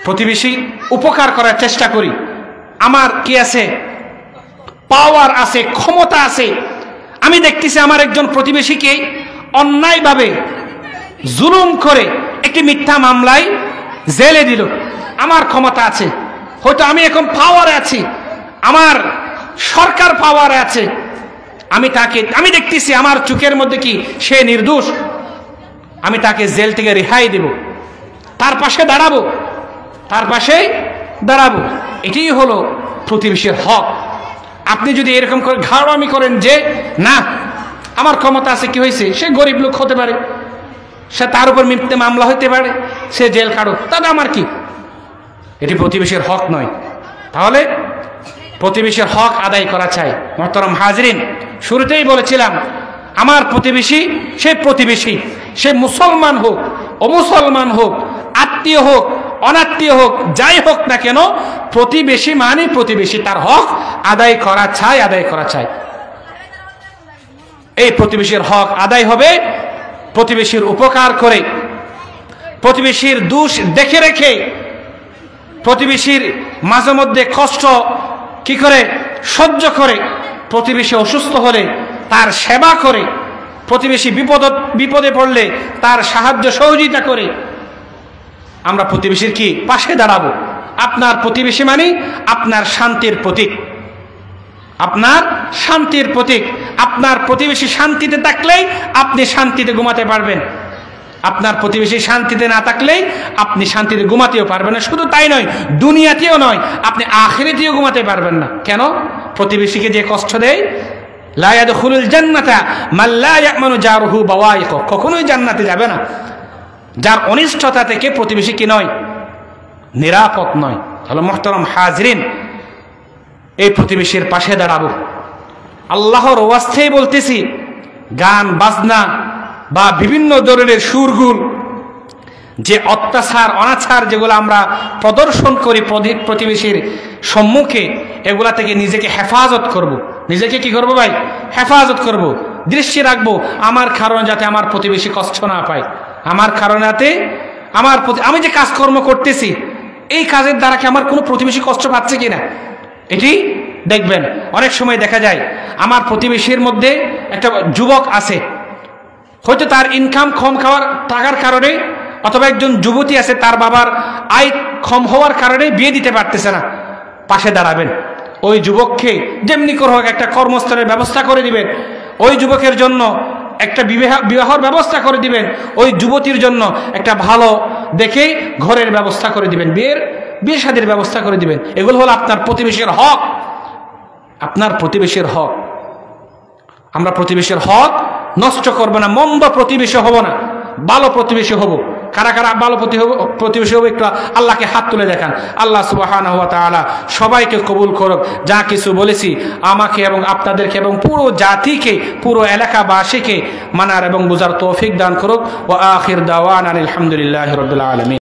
প্রতিবেশী উপকার করার চেষ্টা করি। আমার কি আছে? পাওয়ার আছে, ক্ষমতা আছে। আমি দেখতেছি আমার একজন প্রতিবেশীকে অন্যায়ভাবে জুলুম করে একটি মিথ্যা মামলায় জেলে দিল। আমার ক্ষমতা আছে, হয়তো আমি এখন পাওয়ারে আছি, আমার সরকার পাওয়ারে আছে। আমি দেখতেছি আমার চোখের মধ্যে কি সে নির্দোষ, আমি তাকে জেল থেকে রেহাই দেব, তার পাশে দাঁড়াবো। এটাই হলো প্রতিবেশীর হক। আপনি যদি এরকম করে ঘাড়ামি করেন যে না আমার ক্ষমতা আছে, কি হয়েছে, সে গরিব লোক হতে পারে, সে তার উপর মিথ্যে মামলা হতে পারে, সে জেল কাটো, তাহলে আমার কি? এটি প্রতিবেশীর হক নয়। তাহলে প্রতিবেশীর হক আদায় করা চাই। মুহতারাম হাজরিন, শুরুতেই বলেছিলাম আমার প্রতিবেশী সে মুসলমান হোক, অমুসলমান হোক, আত্মীয় হোক, অনাত্মীয় হোক, যাই হোক না কেন, প্রতিবেশী মানে প্রতিবেশী, তার হক আদায় করা চাই। এই প্রতিবেশীর হক আদায় হবে প্রতিবেশীর উপকার করে, প্রতিবেশীর দোষ দেখে রেখে, প্রতিবেশীর মাঝে মধ্যে কষ্ট কি করে সহ্য করে, প্রতিবেশী অসুস্থ হলে তার সেবা করে, প্রতিবেশী বিপদে পড়লে তার সাহায্য সহযোগিতা করে। আমরা প্রতিবেশীর কি পাশে দাঁড়াবো। আপনার প্রতিবেশী মানে আপনার শান্তির প্রতীক, আপনার প্রতিবেশী শান্তিতে থাকলেই আপনি শান্তিতে ঘুমাতে পারবেন। আপনার প্রতিবেশী শান্তিতে না থাকলেই আপনি শান্তিতে ঘুমাতেও পারবেন না। শুধু তাই নয়, দুনিয়াতেও নয়, আপনি আখিরাতেও ঘুমাতে পারবেন না। কেন? প্রতিবেশীকে যে কষ্ট দেয়, লা ইয়াদখুলুল জান্নাতা মান লা ইয়ামানু জারুহু বাওয়াইক, কখনোই জান্নাতে যাবে না যার অনিষ্টতা থেকে প্রতিবেশী কি নয়, নিরাপদ নয়। তাহলে মুহতারাম হাজরিন, এই প্রতিবেশীর পাশে দাঁড়াবো। আল্লাহর ওয়াস্তেই বলতেছি, গান বাজনা বা বিভিন্ন ধরনের সুরগুল, যে অত্যাচার অনাচার যেগুলো আমরা প্রদর্শন করি প্রতিবেশীর সম্মুখে, এগুলা থেকে নিজেকে হেফাজত করব। নিজেকে কি করবো ভাই? হেফাজত করব, দৃষ্টি রাখবো আমার কারণে যাতে আমার প্রতিবেশী কষ্ট না পায়, আমার কারণে আমি যে কাজকর্ম করতেছি এই কাজের দ্বারা কি আমার কোনো প্রতিবেশী কষ্ট পাচ্ছে কিনা এটি দেখবেন। অনেক সময় দেখা যায় আমার প্রতিবেশীর মধ্যে একটা যুবক আছে, হয়তো তার ইনকাম কম থাকার কারণে, অথবা একজন যুবতী আছে তার বাবার আয় কম হওয়ার কারণে বিয়ে দিতে পারতেছে না। পাশে দাঁড়াবেন, ওই যুবককে যেমনি করে হোক একটা কর্মস্থলের ব্যবস্থা করে দিবেন, ওই যুবকের জন্য একটা বিবাহর ব্যবস্থা করে দিবেন, ওই যুবতীর জন্য একটা ভালো দেখে ঘরের ব্যবস্থা করে দিবেন, বিয়ে শাদীর ব্যবস্থা করে দিবেন। এগুলো হলো আপনার প্রতিবেশীর হক, আপনার প্রতিবেশীর হক। আমরা প্রতিবেশীর হক নষ্ট করব না, মন্দ প্রতিবেশী হব না, ভালো প্রতিবেশী হব। কারা কারা ভালো প্রতিবেশী হবে একটু আল্লাহকে হাত তুলে দেখান। আল্লাহ সুবহানাহু ওয়া তাআলা সবাইকে কবুল করুক। যা কিছু বলেছি আমাকে এবং আপনাদেরকে এবং পুরো জাতিকে, পুরো এলাকাবাসীকে মানার এবং বুঝার তৌফিক দান করুক। ওয়া আখির দাওয়ানা আলহামদুলিল্লাহি রাব্বিল আলামিন।